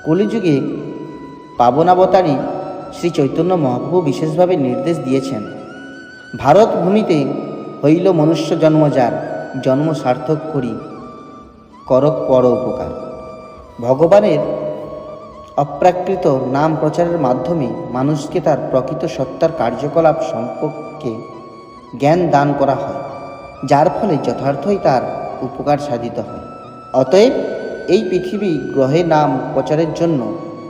কলিযুগে পাবনাবতারী শ্রী চৈতন্য মহাপ্রভু বিশেষভাবে নির্দেশ দিয়েছেন, ভারত ভূমিতে হইল মনুষ্য জন্ম, যার জন্ম সার্থক করি করক পর উপকার। ভগবানের অপ্রাকৃত নাম প্রচারের মাধ্যমে মানুষকে তার প্রকৃত সত্তার কার্যকলাপ সম্পর্কে জ্ঞান দান করা হয়, যার ফলে যথার্থই তার উপকার সাধিত হয়। অতএব এই পৃথিবী গ্রহে নাম প্রচারের জন্য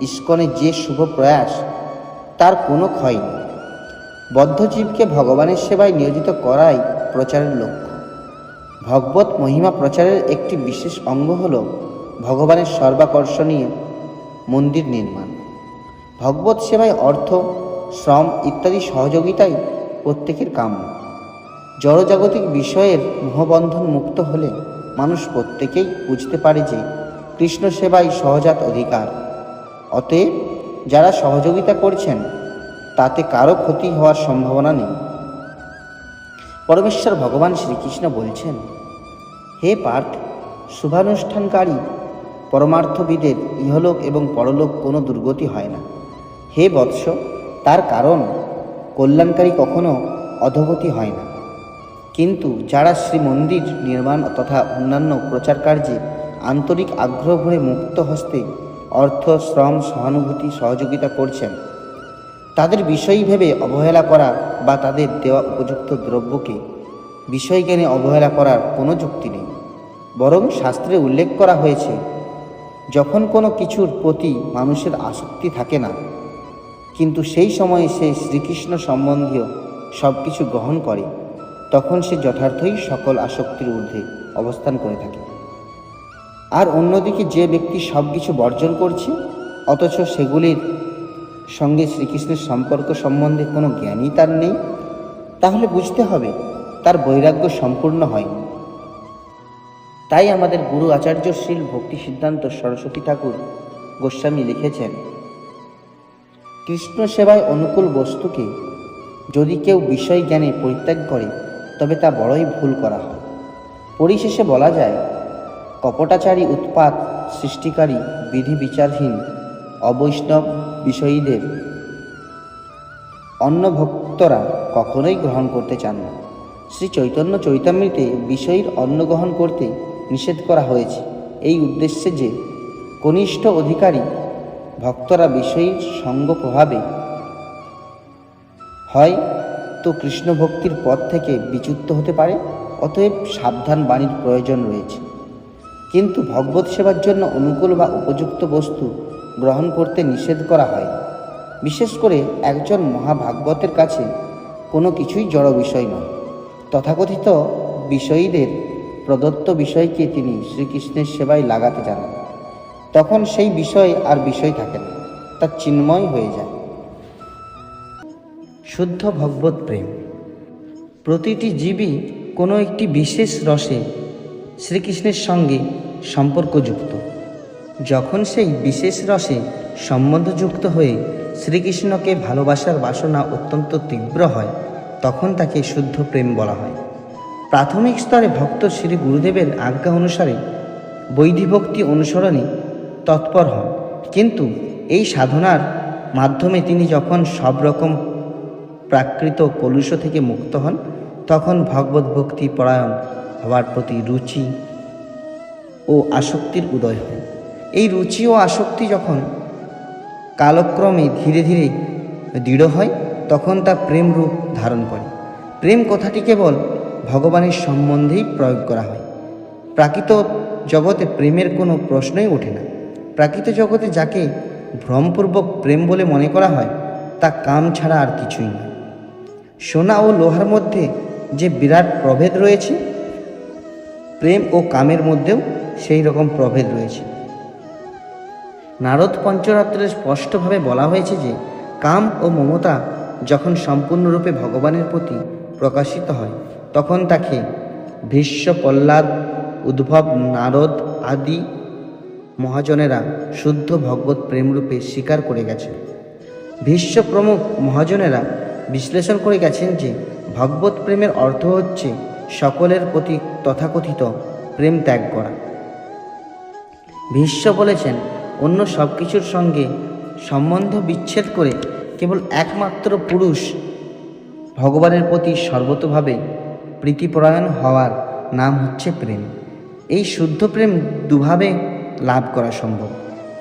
ইস্কনের যে শুভ প্রয়াস, তার কোনো ক্ষয় নেই। বদ্ধজীবকে ভগবানের সেবায় নিয়োজিত করাই প্রচারের লক্ষ্য। ভগবত মহিমা প্রচারের একটি বিশেষ অঙ্গ হল ভগবানের সর্বাকর্ষণীয় মন্দির নির্মাণ। ভগবত সেবায় অর্থ, শ্রম ইত্যাদি সহযোগিতাই প্রত্যেকের কাম্য। জড়জাগতিক বিষয়ের মোহবন্ধন মুক্ত হলে মানুষ প্রত্যেকেই বুঝতে পারে যে কৃষ্ণ সেবাই সহজাত অধিকার। অতএব যারা সহযোগিতা করছেন তাতে কারো ক্ষতি হওয়ার সম্ভাবনা নেই। পরমেশ্বর ভগবান শ্রীকৃষ্ণ বলছেন, হে পার্থ, শুভানুষ্ঠানকারী পরমার্থবিদের ইহলোক এবং পরলোক কোনো দুর্গতি হয় না। হে বৎস, তার কারণ কল্যাণকারী কখনো অধোগতি হয় না। কিন্তু যারা শ্রীমন্দির নির্মাণ তথা অন্যান্য প্রচার কার্যে আন্তরিক আগ্রহ ভরে মুক্ত হস্তে অর্থ, শ্রম, সহানুভূতি, সহযোগিতা করছেন, তাদের বিষয়ী ভেবে অবহেলা করা বা তাদের দেওয়া উপযুক্ত দ্রব্যকে বিষয় জ্ঞানে অবহেলা করার কোনো যুক্তি নেই। বরং শাস্ত্রে উল্লেখ করা হয়েছে, যখন কোনো কিছুর প্রতি মানুষের আসক্তি থাকে না, কিন্তু সেই সময়ে সে শ্রীকৃষ্ণ সম্বন্ধীয় সব কিছু গ্রহণ করে, তখন সে যথার্থই সকল আসক্তির ঊর্ধ্বে অবস্থান করে থাকে। আর অন্যদিকে যে ব্যক্তি সব কিছু বর্জন করছে অথচ সেগুলির সঙ্গে শ্রীকৃষ্ণের সম্পর্ক সম্বন্ধে কোনো জ্ঞানই তার নেই, তাহলে বুঝতে হবে তার বৈরাগ্য সম্পূর্ণ হয়নি। তাই আমাদের গুরু আচার্য শ্রীল ভক্তি সিদ্ধান্ত সরস্বতী ঠাকুর গোস্বামী লিখেছেন, কৃষ্ণ সেবায় অনুকূল বস্তুকে যদি কেউ বিষয় জ্ঞানে পরিত্যাগ করে তবে তা বড়ই ভুল করা হয়। পরিশেষে বলা যায়, কপটাচারী, উৎপাত সৃষ্টিকারী, বিধি বিচারহীন অবৈষ্ণব বিষয়ীদের অন্য ভক্তরা কখনোই গ্রহণ করতে চান না। শ্রী চৈতন্য চৈতামৃতে বিষয়ীর অন্ন গ্রহণ করতে নিষেধ করা হয়েছে এই উদ্দেশ্যে যে কনিষ্ঠ অধিকারী ভক্তরা বিষয়ীর সঙ্গ প্রভাবে হয় তো কৃষ্ণ ভক্তির পথ থেকে বিচ্যুত হতে পারে। অতএব সাবধান বাণীর প্রয়োজন রয়েছে। কিন্তু ভগবত সেবার জন্য অনুকূল বা উপযুক্ত বস্তু গ্রহণ করতে নিষেধ করা হয়। বিশেষ করে একজন মহাভাগবতের কাছে কোনো কিছুই জড় বিষয় নয়। তথাকথিত বিষয়ীদের প্রদত্ত বিষয়কে তিনি শ্রীকৃষ্ণের সেবায় লাগাতে জানান, তখন সেই বিষয় আর বিষয় থাকে না, তা চিন্ময় হয়ে যায়। শুদ্ধ ভগবত প্রেম। প্রতিটি জীবই কোনো একটি বিশেষ রসে শ্রীকৃষ্ণের সঙ্গে সম্পর্কযুক্ত। যখন সেই বিশেষ রসে সম্বন্ধযুক্ত হয়ে শ্রীকৃষ্ণকে ভালোবাসার বাসনা অত্যন্ত তীব্র হয়, তখন তাকে শুদ্ধ প্রেম বলা হয়। প্রাথমিক স্তরে ভক্ত শ্রী গুরুদেবের আজ্ঞা অনুসারে বৈধিভক্তি অনুসরণে তৎপর হন, কিন্তু এই সাধনার মাধ্যমে তিনি যখন সব রকম প্রাকৃত কলুষ থেকে মুক্ত হন, তখন ভগবত ভক্তি পরায়ণ হওয়ার প্রতি রুচি ও আসক্তির উদয় হয়। এই রুচি ও আসক্তি যখন কালক্রমে ধীরে ধীরে দৃঢ় হয় তখন তা প্রেম রূপ ধারণ করে। প্রেম কথাটি কেবল ভগবানের সম্বন্ধেই প্রয়োগ করা হয়। প্রাকৃত জগতে প্রেমের কোনো প্রশ্নই ওঠে না। প্রাকৃত জগতে যাকে ভ্রমপূর্বক প্রেম বলে মনে করা হয় তা কাম ছাড়া আর কিছুই নয়। সোনা ও লোহার মধ্যে যে বিরাট প্রভেদ রয়েছে, প্রেম ও কামের মধ্যেও সেই রকম প্রভেদ রয়েছে। নারদ পঞ্চরাত্রে স্পষ্টভাবে বলা হয়েছে যে কাম ও মমতা যখন সম্পূর্ণরূপে ভগবানের প্রতি প্রকাশিত হয় তখন তাকে ভীষ্ম, প্রহ্লাদ, উদ্ভব, নারদ আদি মহাজনেরা শুদ্ধ ভগবত প্রেমরূপে স্বীকার করে গেছেন। ভীষ্ম প্রমুখ মহাজনেরা বিশ্লেষণ করে গেছেন যে ভগবত প্রেমের অর্থ হচ্ছে সকলের প্রতি তথাকথিত প্রেম ত্যাগ করা। ভীষ্ম বলেছেন, অন্য সব কিছুর সঙ্গে সম্বন্ধ বিচ্ছেদ করে কেবল একমাত্র পুরুষ ভগবানের প্রতি সর্বতোভাবে প্রীতিপরায়ণ হওয়ার নাম হচ্ছে প্রেম। এই শুদ্ধ প্রেম দুভাবে লাভ করা সম্ভব,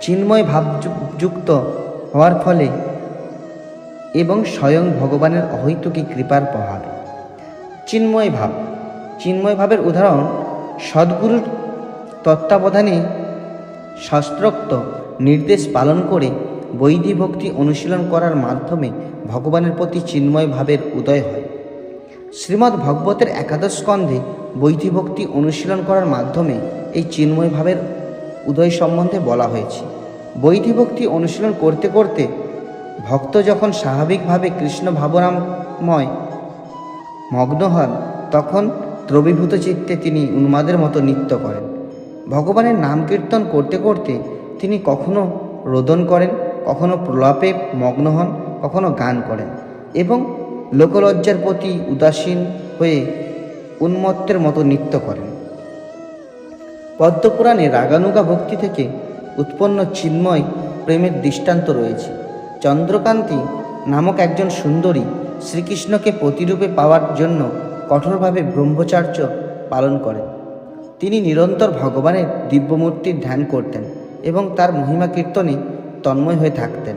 চিন্ময় ভাবযুক্ত হওয়ার ফলে এবং স্বয়ং ভগবানের অহৈতুকী কৃপার প্রভাবে। চিন্ময় ভাবের উদাহরণ সদ্গুরুর তত্ত্বাবধানে শাস্ত্রোক্ত নির্দেশ পালন করে বৈধি ভক্তি অনুশীলন করার মাধ্যমে ভগবানের প্রতি চিন্ময় ভাবের উদয় হয়। শ্রীমদ্ ভগবতের একাদশ স্কন্ধে বৈধি ভক্তি অনুশীলন করার মাধ্যমে এই চিন্ময় ভাবের উদয় সম্বন্ধে বলা হয়েছে। বৈধি ভক্তি অনুশীলন করতে করতে ভক্ত যখন স্বাভাবিকভাবে কৃষ্ণ ভাবনাময় মগ্ন হন তখন দ্রবীভূত চিত্তে তিনি উন্মাদের মতো নৃত্য করেন। ভগবানের নাম কীর্তন করতে করতে তিনি কখনো রোদন করেন, কখনো প্রলাপে মগ্ন হন, কখনো গান করেন এবং লোকলজ্জার প্রতি উদাসীন হয়ে উন্মত্তের মতো নৃত্য করেন। পদ্মপুরাণে রাগানুগা ভক্তি থেকে উৎপন্ন চিন্ময় প্রেমের দৃষ্টান্ত রয়েছে। চন্দ্রকান্তি নামক একজন সুন্দরী শ্রীকৃষ্ণকে প্রতিরূপে পাওয়ার জন্য কঠোরভাবে ব্রহ্মচর্য পালন করেন। তিনি নিরন্তর ভগবানের দিব্যমূর্তির ধ্যান করতেন এবং তার মহিমা কীর্তনে তন্ময় হয়ে থাকতেন।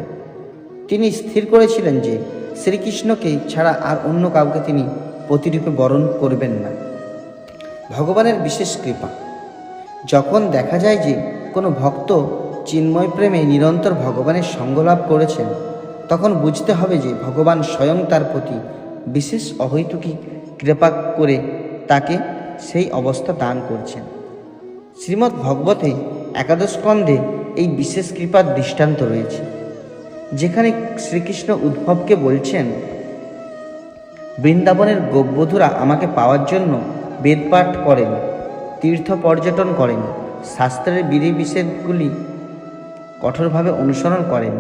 তিনি স্থির করেছিলেন যে শ্রীকৃষ্ণকে ছাড়া আর অন্য কাউকে তিনি প্রতিরূপে বরণ করবেন না। ভগবানের বিশেষ কৃপা। যখন দেখা যায় যে কোনো ভক্ত চিন্ময় প্রেমে নিরন্তর ভগবানের সঙ্গ লাভ করেছেন তখন বুঝতে হবে যে ভগবান স্বয়ং তার প্রতি বিশেষ অহৈতুকী কৃপা করে তাকে সেই অবস্থা দান করছেন। শ্রীমদ্ ভগবতে একাদশ স্কন্ধে এই বিশেষ কৃপার দৃষ্টান্ত রয়েছে, যেখানে শ্রীকৃষ্ণ উদ্ভবকে বলছেন, বৃন্দাবনের গোপবধূরা আমাকে পাওয়ার জন্য বেদপাঠ করেন, তীর্থ পর্যটন করেন, শাস্ত্রের বিধিবিষেধগুলি কঠোরভাবে অনুসরণ করেন,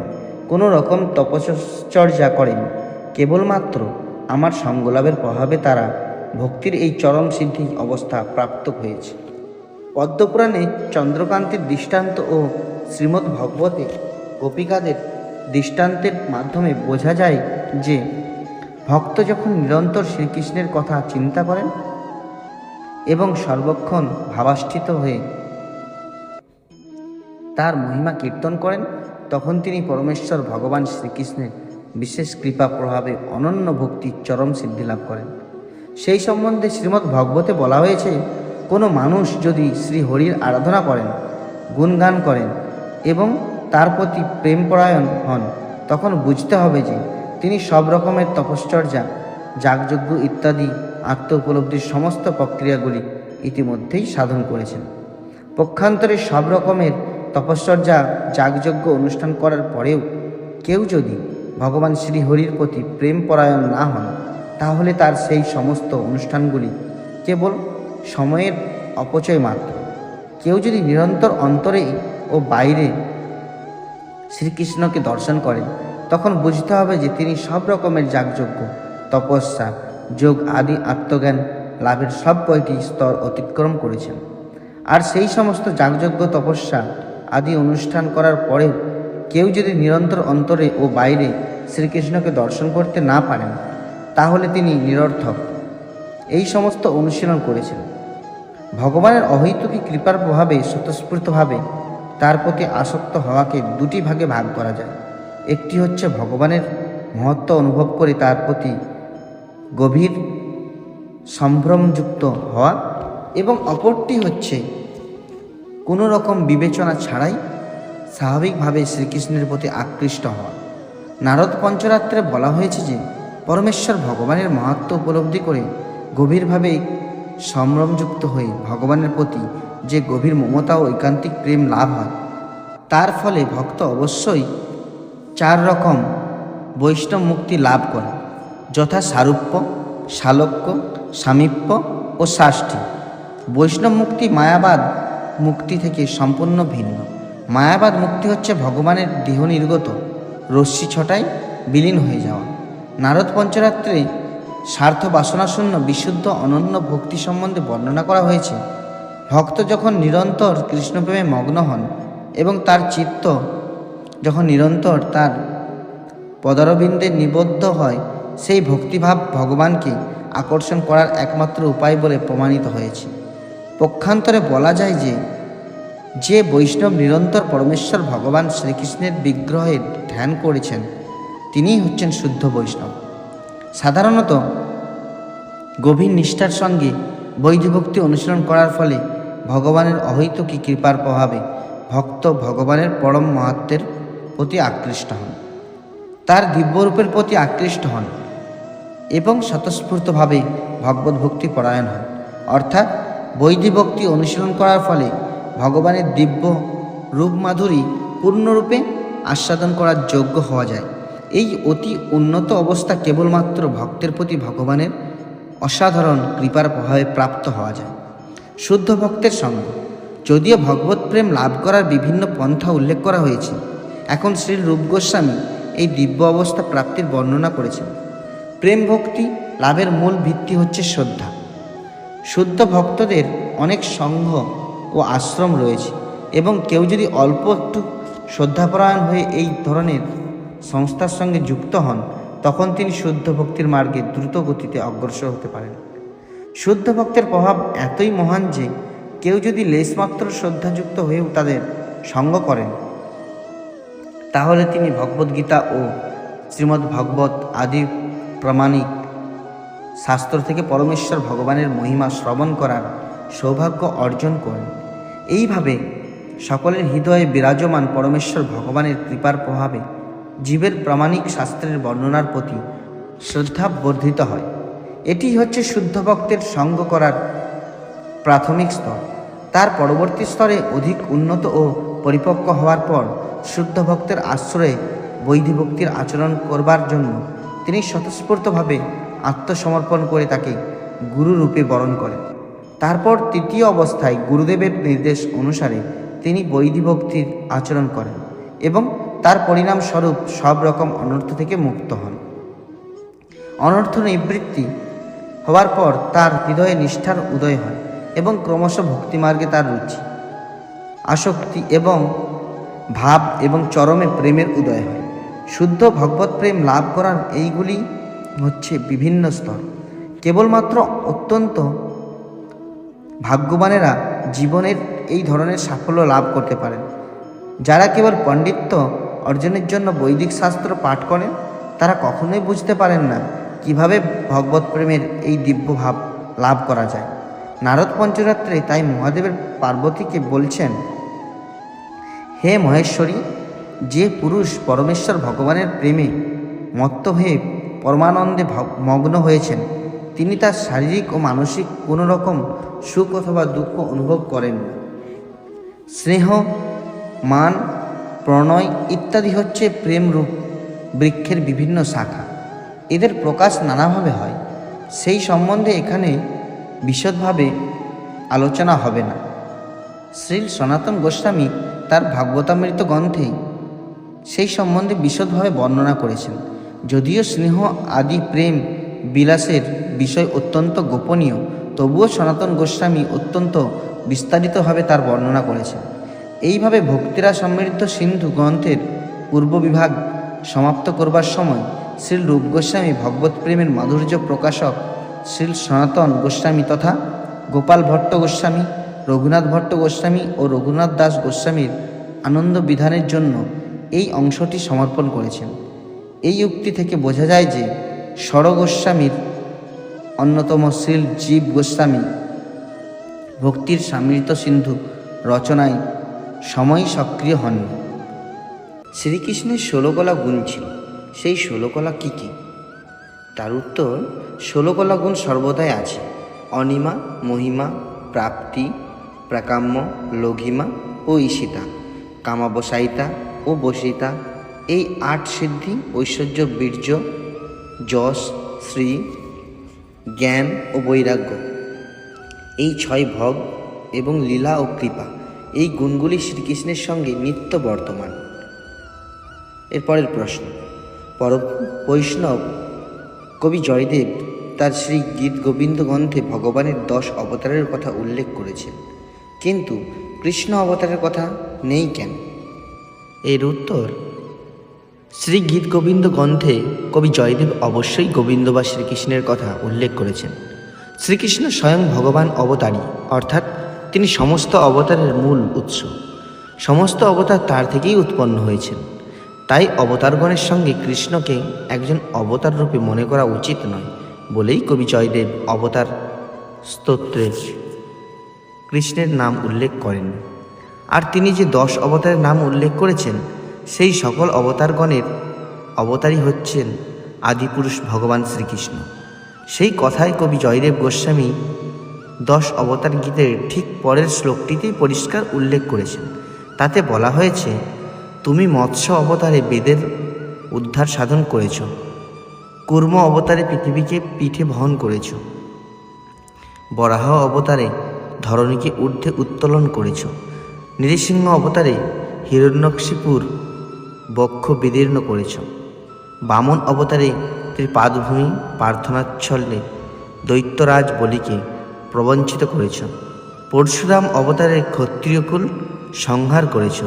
কোনো রকম তপশ্চর্যা করেন। কেবলমাত্র আমার সঙ্গলাভের প্রভাবে তারা ভক্তির এই চরম সিদ্ধি অবস্থা প্রাপ্ত হয়েছে। পদ্মপুরাণে চন্দ্রকান্তির দৃষ্টান্ত ও শ্রীমদ্ ভগবতে গোপিকাদের দৃষ্টান্তের মাধ্যমে বোঝা যায় যে ভক্ত যখন নিরন্তর শ্রীকৃষ্ণের কথা চিন্তা করেন এবং সর্বক্ষণ ভাবাষ্ঠিত হয়ে তার মহিমা কীর্তন করেন তখন তিনি পরমেশ্বর ভগবান শ্রীকৃষ্ণের বিশেষ কৃপা প্রভাবে অনন্য ভক্তির চরম সিদ্ধি লাভ করেন। সেই সম্বন্ধে শ্রীমদ্ ভগবতে বলা হয়েছে, কোনো মানুষ যদি শ্রীহরির আরাধনা করেন, গুণগান করেন এবং তার প্রতি প্রেমপরায়ণ হন তখন বুঝতে হবে যে তিনি সব রকমের তপশ্চর্যা, যাগযজ্ঞ ইত্যাদি আত্ম উপলব্ধির সমস্ত প্রক্রিয়াগুলি ইতিমধ্যেই সাধন করেছেন। পক্ষান্তরে সব রকমের তপশ্চর্যা, যাগযজ্ঞ অনুষ্ঠান করার পরেও কেউ যদি ভগবান শ্রীহরির প্রতি প্রেমপরায়ণ না হন তাহলে তার সেই সমস্ত অনুষ্ঠানগুলি কেবল সময়ের অপচয় মাত্র। কেউ যদি নিরন্তর অন্তরে ও বাইরে শ্রীকৃষ্ণকে দর্শন করেন তখন বুঝতে হবে যে তিনি সব রকমের যাগযজ্ঞ, তপস্যা, যোগ আদি আত্মজ্ঞান লাভের সব কয়টি স্তর অতিক্রম করেছেন। আর সেই সমস্ত যাগযজ্ঞ, তপস্যা আদি অনুষ্ঠান করার পরেও কেউ যদি নিরন্তর অন্তরে ও বাইরে শ্রীকৃষ্ণকে দর্শন করতে না পারেন তাহলে তিনি নিরর্থক। এই সমস্ত অনুশীলন করেছেন। ভগবানের অহৈতুকী কৃপার প্রভাবে স্বতঃস্ফূর্তভাবে তার প্রতি আসক্ত হওয়াকে দুটি ভাগে ভাগ করা যায়। একটি হচ্ছে ভগবানের মহত্ব অনুভব করে তার প্রতি গভীর সম্ভ্রমযুক্ত হওয়া, এবং অপরটি হচ্ছে কোনো রকম বিবেচনা ছাড়াই স্বাভাবিকভাবে শ্রীকৃষ্ণের প্রতি আকৃষ্ট হওয়া। নারদ পঞ্চরাত্রে বলা হয়েছে যে পরমেশ্বর ভগবানের মাহাত্ম্য উপলব্ধি করে গভীরভাবে সম্ভ্রমযুক্ত হয়ে ভগবানের প্রতি যে গভীর মমতা ও ঐকান্তিক প্রেম লাভ হয়, তার ফলে ভক্ত অবশ্যই 4 রকম বৈষ্ণব মুক্তি লাভ করে, যথা সারূপ্য, শালক্য, সামীপ্য ও শাষ্টি। বৈষ্ণব মুক্তি মায়াবাদ মুক্তি থেকে সম্পূর্ণ ভিন্ন। মায়াবাদ মুক্তি হচ্ছে ভগবানের দেহ নির্গত রশ্মি ছটায় বিলীন হয়ে যাওয়া। নারদ পঞ্চরাত্রে স্বার্থ বাসনাশূন্য বিশুদ্ধ অনন্য ভক্তি সম্বন্ধে বর্ণনা করা হয়েছে। ভক্ত যখন নিরন্তর কৃষ্ণপ্রেমে মগ্ন হন এবং তার চিত্ত যখন নিরন্তর তার পদারবিন্দে নিবদ্ধ হয়, সেই ভক্তিভাব ভগবানকে আকর্ষণ করার একমাত্র উপায় বলে প্রমাণিত হয়েছে। পক্ষান্তরে বলা যায় যে বৈষ্ণব নিরন্তর পরমেশ্বর ভগবান শ্রীকৃষ্ণের বিগ্রহের ধ্যান করেছেন, তিনিই হচ্ছেন শুদ্ধ বৈষ্ণব। সাধারণত গভীর নিষ্ঠার সঙ্গে বৈদিভক্তি অনুশীলন করার ফলে ভগবানের অহৈতুকী কৃপার প্রভাবে ভক্ত ভগবানের পরম মাহাত্ম্যের প্রতি আকৃষ্ট হন, তার দিব্যরূপের প্রতি আকৃষ্ট হন এবং স্বতঃস্ফূর্তভাবে ভগবত ভক্তি পরায়ণ হন। অর্থাৎ বৈদিভক্তি অনুশীলন করার ফলে ভগবানের দিব্য রূপ মাধুরী পূর্ণরূপে আস্বাদন করার যোগ্য হওয়া যায়। এই অতি উন্নত অবস্থা কেবলমাত্র ভক্তের প্রতি ভগবানের অসাধারণ কৃপার প্রভাবে প্রাপ্ত হওয়া যায়। শুদ্ধ ভক্তের সঙ্গ। যদিও ভগবত প্রেম লাভ করার বিভিন্ন পন্থা উল্লেখ করা হয়েছে, এখন শ্রী রূপ গোস্বামী এই দিব্য অবস্থা প্রাপ্তির বর্ণনা করেছেন। প্রেম ভক্তি লাভের মূল ভিত্তি হচ্ছে শ্রদ্ধা। শুদ্ধ ভক্তদের অনেক সংঘ ও আশ্রম রয়েছে, এবং কেউ যদি অল্প একটু শ্রদ্ধাপরায়ণ হয়ে এই ধরনের সংস্থার সঙ্গে যুক্ত হন, তখন তিনি শুদ্ধ ভক্তির মার্গে দ্রুত গতিতে অগ্রসর হতে পারেন। শুদ্ধ ভক্তের প্রভাব এতই মহান যে কেউ যদি লেশমাত্র শ্রদ্ধাযুক্ত হয়েও তাদের সঙ্গ করেন, তাহলে তিনি ভগবদ্গীতা ও শ্রীমদ্ ভাগবত আদি প্রামাণিক শাস্ত্র থেকে পরমেশ্বর ভগবানের মহিমা শ্রবণ করার সৌভাগ্য অর্জন করেন। এইভাবে সকলের হৃদয়ে বিরাজমান পরমেশ্বর ভগবানের কৃপার প্রভাবে জীবের প্রামাণিক শাস্ত্রের বর্ণনার প্রতি শ্রদ্ধা বর্ধিত হয়। এটি হচ্ছে শুদ্ধ ভক্তের সঙ্গ করার প্রাথমিক স্তর। তার পরবর্তী স্তরে অধিক উন্নত ও পরিপক্ক হওয়ার পর শুদ্ধ ভক্তের আশ্রয়ে বৈদিভক্তির আচরণ করবার জন্য তিনি স্বতঃস্ফূর্তভাবে আত্মসমর্পণ করে তাকে গুরুরূপে বরণ করেন। তারপর তৃতীয় অবস্থায় গুরুদেবের নির্দেশ অনুসারে তিনি বৈদিভক্তির আচরণ করেন এবং তার পরিণামস্বরূপ সব রকম অনর্থ থেকে মুক্ত হন। অনর্থ নিবৃত্তি হওয়ার পর তার হৃদয়ে নিষ্ঠার উদয় হয় এবং ক্রমশ ভক্তিমার্গে তার রুচি, আসক্তি এবং ভাব এবং চরমে প্রেমের উদয় হয়। শুদ্ধ ভগবত প্রেম লাভ করার এইগুলি হচ্ছে বিভিন্ন স্তর। কেবলমাত্র অত্যন্ত ভাগ্যবানেরা জীবনের এই ধরনের সাফল্য লাভ করতে পারেন। যারা কেবল পণ্ডিত্য অর্জনের জন্য বৈদিক শাস্ত্র পাঠ করেন, তারা কখনোই বুঝতে পারেন না কিভাবে ভগবত প্রেমের এই দিব্য ভাব লাভ করা যায়। নারদ পঞ্চরাত্রে তাই মহাদেবের পার্বতীকে বলছেন, হে মহেশ্বরী, যে পুরুষ পরমেশ্বর ভগবানের প্রেমে মত্ত হয়ে পরমানন্দে মগ্ন হয়েছেন, তিনি তার শারীরিক ও মানসিক কোনো রকম সুখ অথবা দুঃখ অনুভব করেন না। স্নেহ, মান, প্রণয় ইত্যাদি হচ্ছে প্রেমরূপ বৃক্ষের বিভিন্ন শাখা। এদের প্রকাশ নানাভাবে হয়, সেই সম্বন্ধে এখানে বিশদভাবে আলোচনা হবে না। শ্রী সনাতন গোস্বামী তার ভাগবতামৃত গ্রন্থে সেই সম্বন্ধে বিশদভাবে বর্ণনা করেছেন। যদিও স্নেহ আদি প্রেম বিলাসের বিষয় অত্যন্ত গোপনীয়, তবুও সনাতন গোস্বামী অত্যন্ত বিস্তারিতভাবে তার বর্ণনা করেছেন। এইভাবে ভক্তিরা সমৃদ্ধ সিন্ধু গ্রন্থের পূর্ববিভাগ সমাপ্ত করবার সময় শ্রী রূপ গোস্বামী ভগবত প্রেমের মাধুর্য প্রকাশক শ্রী সনাতন গোস্বামী তথা গোপাল ভট্ট গোস্বামী, রঘুনাথ ভট্ট গোস্বামী ও রঘুনাথ দাস গোস্বামীর আনন্দ বিধানের জন্য এই অংশটি সমর্পণ করেছেন। এই উক্তি থেকে বোঝা যায় যে স্বর গোস্বামীর অন্যতম শ্রীল জীব গোস্বামী ভক্তির সমৃদ্ধ সিন্ধু রচনায় সময় সক্রিয় হননি। শ্রীকৃষ্ণের 16 কলা গুণ ছিল, সেই 16 কলা কী কী? তার উত্তর, 16 কলা গুণ সর্বদাই আছে। অনিমা, মহিমা, প্রাপ্তি, প্রাকাম্য, লঘিমা ও ঈশিতা, কামাবসায়িতা ও বসিতা, এই 8 সিদ্ধি, ঐশ্বর্য, বীর্য, যশ, শ্রী, জ্ঞান ও বৈরাগ্য, এই 6 ভোগ এবং লীলা ও কৃপা, এই গুণগুলি শ্রীকৃষ্ণের সঙ্গে নিত্য বর্তমান। এরপরের প্রশ্ন, বৈষ্ণব কবি জয়দেব তার শ্রী গীত গোবিন্দ গ্রন্থে ভগবানের 10 অবতারের কথা উল্লেখ করেছেন, কিন্তু কৃষ্ণ অবতারের কথা নেই কেন? এর উত্তর, শ্রী গীত গোবিন্দ গ্রন্থে কবি জয়দেব অবশ্যই গোবিন্দ বা শ্রীকৃষ্ণের কথা উল্লেখ করেছেন। শ্রীকৃষ্ণ স্বয়ং ভগবান অবতারী, অর্থাৎ তিনি সমস্ত অবতারের মূল উৎস। সমস্ত অবতার তার থেকেই উৎপন্ন হয়েছেন। তাই অবতারগণের সঙ্গে কৃষ্ণকে একজন অবতার রূপে মনে করা উচিত নয় বলেই কবি জয়দেব অবতার স্তোত্রে কৃষ্ণের নাম উল্লেখ করেন। আর তিনি যে 10 অবতারের নাম উল্লেখ করেছেন, সেই সকল অবতারগণের অবতারই হচ্ছেন আদিপুরুষ ভগবান শ্রীকৃষ্ণ। সেই কথায় কবি জয়দেব গোস্বামী 10 অবতার গীতের ঠিক পরের শ্লোকটিতেই পরিষ্কার উল্লেখ করেছেন। তাতে বলা হয়েছে, তুমি মৎস্য অবতারে বেদের উদ্ধার সাধন করেছ, কুর্ম অবতারে পৃথিবীকে পিঠে বহন করেছ, বরাহ অবতারে ধরণীকে ঊর্ধ্বে উত্তোলন করেছ, নৃসিংহ অবতারে হিরণ্যকশিপুর বক্ষ বিদীর্ণ করেছ, বামন অবতারে ত্রিপাদভূমি প্রার্থনাচ্ছলে দৈত্যরাজ বলিকে প্রবঞ্চিত করেছ, পরশুরাম অবতারে ক্ষত্রিয়কুল সংহার করেছ,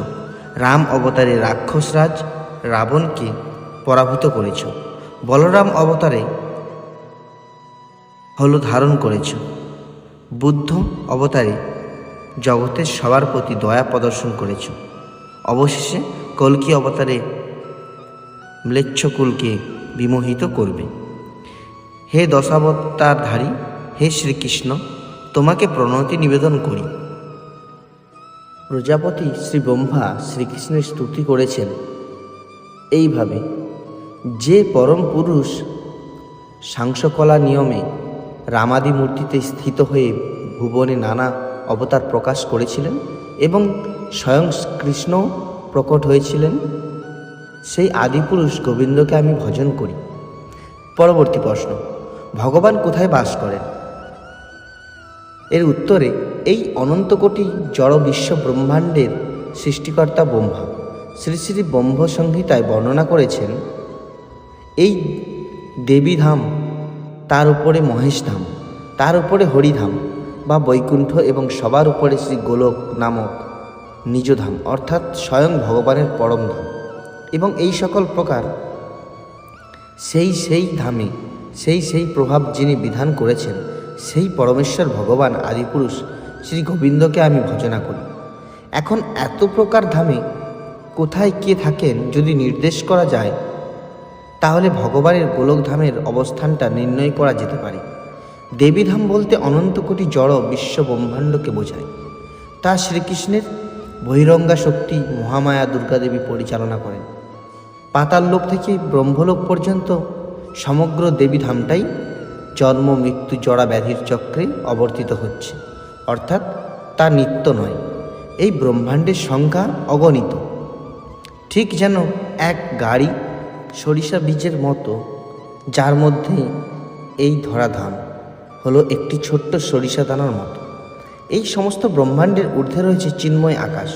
রাম অবতারে রাক্ষসরাজ রাবণকে পরাভূত করেছ, বলরাম অবতারে হল ধারণ করেছ, বুদ্ধ অবতারে জগতের সবার প্রতি দয়া প্রদর্শন করেছ, অবশেষে কল্কি অবতারে ম্লেচ্ছকুলকে বিমোহিত করবে। হে দশাবতারধারী, হে শ্রীকৃষ্ণ, তোমাকে প্রণতি নিবেদন করি। প্রজাপতি শ্রী ব্রহ্মা শ্রীকৃষ্ণের স্তুতি করেছেন এইভাবে, যে পরম পুরুষ সাংসকলা নিয়মে রামাদি মূর্তিতে স্থিত হয়ে ভুবনে নানা অবতার প্রকাশ করেছিলেন এবং স্বয়ং কৃষ্ণ প্রকট হয়েছিলেন, সেই আদিপুরুষ গোবিন্দকে আমি ভজন করি। পরবর্তী প্রশ্ন, ভগবান কোথায় বাস করেন? এর উত্তরে, এই অনন্তকোটি জড় বিশ্ব ব্রহ্মাণ্ডের সৃষ্টিকর্তা ব্রহ্মা শ্রী শ্রী ব্রহ্ম সংহিতায় বর্ণনা করেছেন, এই দেবীধাম, তার উপরে মহেশধাম, তার উপরে হরিধাম বা বৈকুণ্ঠ এবং সবার উপরে শ্রী গোলক নামক নিজধাম, অর্থাৎ স্বয়ং ভগবানের পরম ধাম। এবং এই সকল প্রকার সেই ধামে সেই প্রভাব যিনি বিধান করেছেন, সেই পরমেশ্বর ভগবান আদিপুরুষ শ্রী গোবিন্দকে আমি ভজনা করি। এখন এত প্রকার ধামে কোথায় কে থাকেন যদি নির্দেশ করা যায়, তাহলে ভগবানের গোলকধামের অবস্থানটা নির্ণয় করা যেতে পারে। দেবীধাম বলতে অনন্ত কোটি জড় বিশ্ব ব্রহ্মাণ্ডকে বোঝায়। তা শ্রীকৃষ্ণের বহিরঙ্গা শক্তি মহামায়া দুর্গাদেবী পরিচালনা করেন। পাতাললোক থেকে ব্রহ্মলোক পর্যন্ত সমগ্র দেবীধামটাই জন্ম মৃত্যু জড়া ব্যাধির চক্রে অবর্তিত হচ্ছে, অর্থাৎ তা নিত্য নয়। এই ব্রহ্মাণ্ডের সংখ্যা অগণিত, ঠিক যেন এক গাড়ি সরিষা বীজের মতো, যার মধ্যে এই ধরাধাম হলো একটি ছোট্ট সরিষা দানার মতো। এই সমস্ত ব্রহ্মাণ্ডের ঊর্ধ্বে রয়েছে চিন্ময় আকাশ,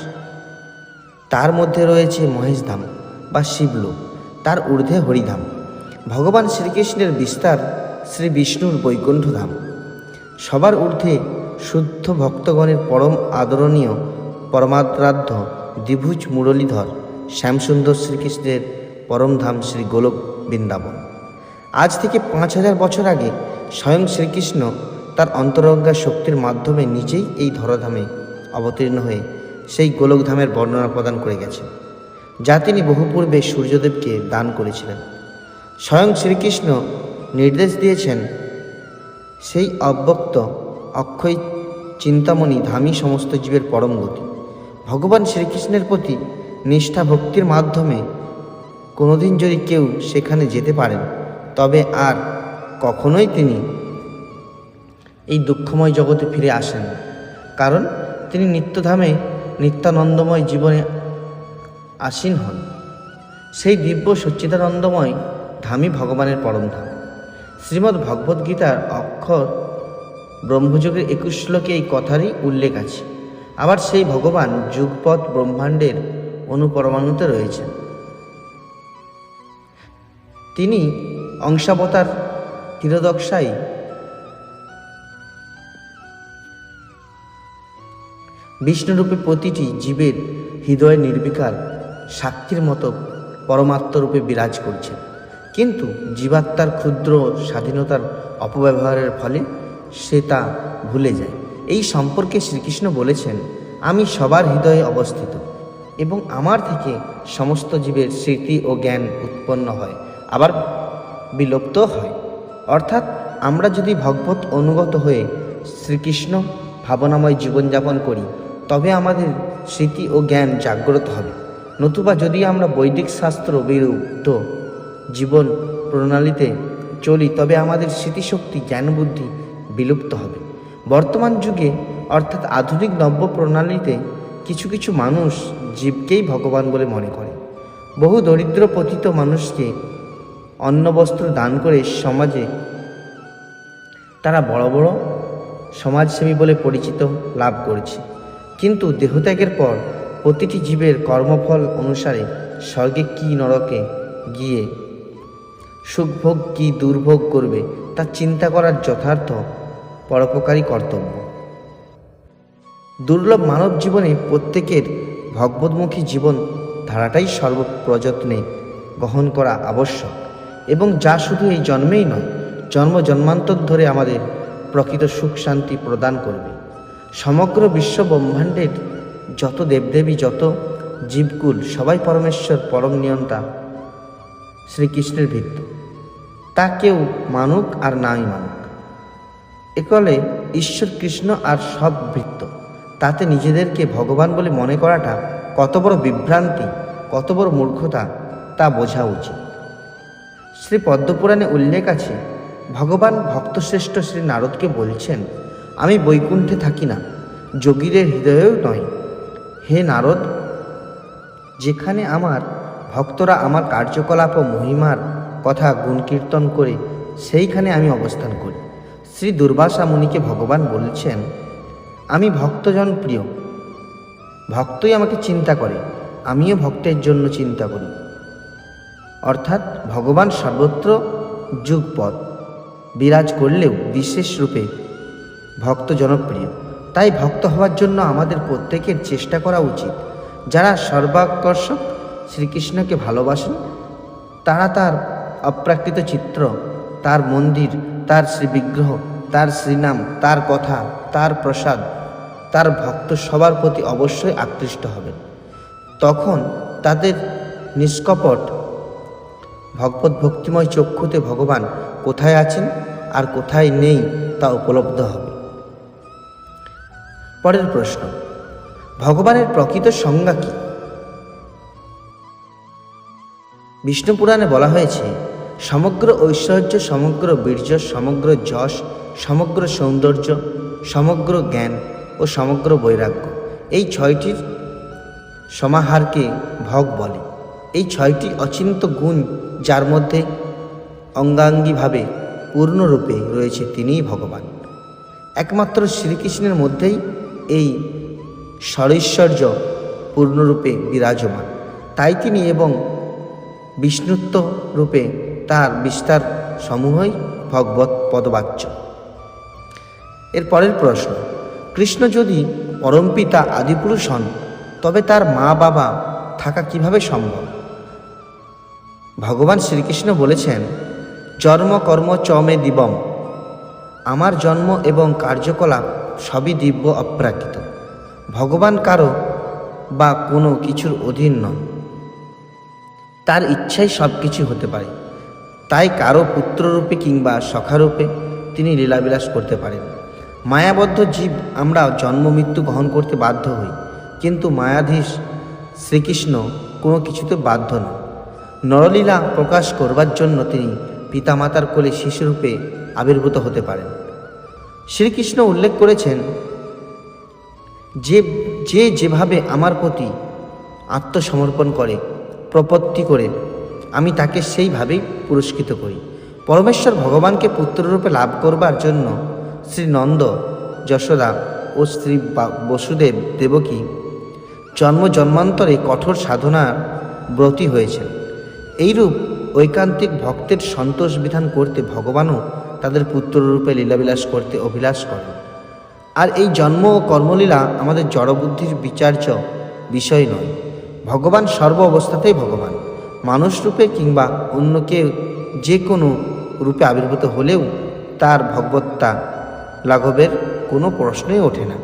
তার মধ্যে রয়েছে মহেশধাম বা শিবলোক, তার ঊর্ধ্বে হরিধাম। ভগবান শ্রীকৃষ্ণের বিস্তার শ্রী বিষ্ণুর বৈকুণ্ঠধাম। সবার ঊর্ধ্বে শুদ্ধ ভক্তগণের পরম আদরণীয় পরমারাধ্য দ্বিভুজ মুরলীধর শ্যামসুন্দর শ্রীকৃষ্ণের পরমধাম শ্রী গোলক বৃন্দাবন। আজ থেকে 5000 বছর আগে স্বয়ং শ্রীকৃষ্ণ তার অন্তরঙ্গা শক্তির মাধ্যমে নিজেই এই ধরাধামে অবতীর্ণ হয়ে সেই গোলকধামের বর্ণনা প্রদান করে গেছেন, যা তিনি বহু পূর্বে সূর্যদেবকে দান করেছিলেন। স্বয়ং শ্রীকৃষ্ণ নির্দেশ দিয়েছেন, সেই অব্যক্ত অক্ষয় চিন্তামণি ধামই সমস্ত জীবের পরম গতি। ভগবান শ্রীকৃষ্ণের প্রতি নিষ্ঠা ভক্তির মাধ্যমে কোনোদিন যদি কেউ সেখানে যেতে পারেন, তবে আর কখনোই তিনি এই দুঃখময় জগতে ফিরে আসেন না। কারণ তিনি নিত্যধামে নিত্যানন্দময় জীবনে আসীন হন। সেই দিব্য সচ্চিদানন্দময় ধামই ভগবানের পরম ধাম। শ্রীমদ্ ভগবদ্গীতার অক্ষর ব্রহ্মযোগের 21 শ্লোকে এই কথারই উল্লেখ আছে। আবার সেই ভগবান যুগপৎ ব্রহ্মাণ্ডের অনুপরমাণুতে রয়েছেন। তিনি অংশাবতার ক্ষীরোদকশায়ী বিষ্ণুরূপে প্রতিটি জীবের হৃদয়ে নির্বিকার সাক্ষীর মতো পরমাত্মরূপে বিরাজ করছেন। কিন্তু জীবাত্মার ক্ষুদ্র স্বাধীনতার অপব্যবহারের ফলে সে তা ভুলে যায়। এই সম্পর্কে শ্রীকৃষ্ণ বলেছেন, আমি সবার হৃদয়ে অবস্থিত এবং আমার থেকে সমস্ত জীবের স্মৃতি ও জ্ঞান উৎপন্ন হয়, আবার বিলুপ্ত হয়। অর্থাৎ আমরা যদি ভগবত অনুগত হয়ে শ্রীকৃষ্ণ ভাবনাময় জীবনযাপন করি, তবে আমাদের স্মৃতি ও জ্ঞান জাগ্রত হবে। নতুবা যদি আমরা বৈদিক শাস্ত্র বিরুদ্ধ জীবন প্রণালীতে চলি, তবে আমাদের স্মৃতিশক্তি জ্ঞানবুদ্ধি বিলুপ্ত হবে। বর্তমান যুগে অর্থাৎ আধুনিক নব্য প্রণালীতে কিছু কিছু মানুষ জীবকেই ভগবান বলে মনে করে। বহু দরিদ্র পতিত মানুষকে অন্ন বস্ত্র দান করে সমাজে তারা বড় বড় সমাজসেবী বলে পরিচিত লাভ করেছে। কিন্তু দেহত্যাগের পর প্রতিটি জীবের কর্মফল অনুসারে স্বর্গে কি নরকে গিয়ে সুখভোগ কি দুর্ভোগ করবে তা চিন্তা করার যথার্থ পরোপকারী কর্তব্য। দুর্লভ মানব জীবনে প্রত্যেকের ভগবদ্মুখী জীবন ধারাটাই সর্বপ্রযত্নে গ্রহণ করা আবশ্যক, এবং যা শুধু এই জন্মেই নয়, জন্ম জন্মান্তর ধরে আমাদের প্রকৃত সুখ শান্তি প্রদান করবে। সমগ্র বিশ্ব ব্রহ্মাণ্ডের যত দেবদেবী, যত জীবকুল, সবাই পরমেশ্বর পরম নিয়ন্তা শ্রীকৃষ্ণের ভিত্ত। তা কেউ মানুক আর নাই মানুক, একলে ঈশ্বর কৃষ্ণ আর সব ভৃত্য। তাতে নিজেদেরকে ভগবান বলে মনে করাটা কত বড় বিভ্রান্তি, কত বড় মূর্খতা, তা বোঝা উচিত। শ্রী পদ্মপুরাণে উল্লেখ আছে, ভগবান ভক্তশ্রেষ্ঠ শ্রী নারদকে বলছেন, আমি বৈকুণ্ঠে থাকি না, যোগীদের হৃদয়েও নয়। হে নারদ, যেখানে আমার ভক্তরা আমার কার্যকলাপ ও মহিমার কথা গুণকীর্তন করে, সেইখানে আমি অবস্থান করি। শ্রী দুর্বাসা মুনিকে ভগবান বলছেন, আমি ভক্তজন প্রিয়, ভক্তই আমাকে চিন্তা করে, আমিও ভক্তের জন্য চিন্তা করি। অর্থাৎ ভগবান সর্বত্র যুগপৎ বিরাজ করলেও বিশেষ রূপে ভক্ত জনপ্রিয়। তাই ভক্ত হওয়ার জন্য আমাদের প্রত্যেকের চেষ্টা করা উচিত। যারা সর্বাকর্ষক শ্রীকৃষ্ণকে ভালোবাসেন, তারা তার অপ্রাকৃত চিত্র, তার মন্দির, তার শ্রীবিগ্রহ, তার শ্রীনাম, তার কথা, তার প্রসাদ, তার ভক্ত সবার প্রতি অবশ্যই আকৃষ্ট হবেন। তখন তাদের নিষ্কপট ভগবত ভক্তিময় চক্ষুতে ভগবান কোথায় আছেন আর কোথায় নেই তা উপলব্ধ হবে। পরের প্রশ্ন, ভগবানের প্রকৃত সংজ্ঞা কি? বিষ্ণু পুরাণে বলা হয়েছে, সমগ্র ঐশ্বর্য, সমগ্র বীর্য, সমগ্র যশ, সমগ্র সৌন্দর্য, সমগ্র জ্ঞান ও সমগ্র বৈরাগ্য, এই ছয়টির সমাহারকে ভগ বলে। এই ছয়টি অচিন্ত গুণ যার মধ্যে অঙ্গাঙ্গিভাবে পূর্ণরূপে রয়েছে, তিনিই ভগবান। একমাত্র শ্রীকৃষ্ণের মধ্যেই এই ষড়ৈশ্বর্য পূর্ণরূপে বিরাজমান। তাই তিনি এবং বিষ্ণুত্ব রূপে তার বিস্তার সমূহই ভগবৎ পদবাচ্য। এর পরের প্রশ্ন, কৃষ্ণ যদি পরমপিতা আদিপুরুষ হন, তবে তার মা বাবা থাকা কিভাবে সম্ভব? ভগবান শ্রীকৃষ্ণ বলেছেন, জন্ম কর্ম চ মে দিবম, আমার জন্ম এবং কার্যকলাপ সবই দিব্য অপ্রাকৃত। ভগবান কারো বা কোনো কিছুর অধীন নন, তার ইচ্ছাই সব কিছু হতে পারে। তাই কারো পুত্ররূপে কিংবা সখারূপে তিনি লীলাবিলাস করতে পারেন। মায়াবদ্ধ জীব আমরা জন্ম মৃত্যু গ্রহণ করতে বাধ্য হই, কিন্তু মায়াধীশ শ্রীকৃষ্ণ কোনো কিছুতে বাধ্য নন। নরলীলা প্রকাশ করবার জন্য তিনি পিতামাতার কোলে শিশুরূপে আবির্ভূত হতে পারেন। শ্রীকৃষ্ণ উল্লেখ করেছেন, যে যেভাবে আমার প্রতি আত্মসমর্পণ করে, প্রপত্তি করে, আমি তাকে সেইভাবেই পুরস্কৃত করি। পরমেশ্বর ভগবানকে পুত্ররূপে লাভ করবার জন্য শ্রী নন্দ, যশোদা ও শ্রী বসুদেব দেবকী জন্ম জন্মান্তরে কঠোর সাধনার ব্রতী হয়েছেন। এইরূপ ঐকান্তিক ভক্তের সন্তোষ বিধান করতে ভগবানও তাদের পুত্ররূপে লীলাবিলাস করতে অভিলাষ করেন। আর এই জন্ম ও কর্মলীলা আমাদের জড়বুদ্ধির বিচার্য বিষয় নয়। ভগবান সর্ব অবস্থাতেই ভগবান। মানুষ রূপে কিংবা অন্য কেউ যে কোনো রূপে আবির্ভূত হলেও তার ভগবত্তা লাঘবের কোনো প্রশ্নই ওঠে না।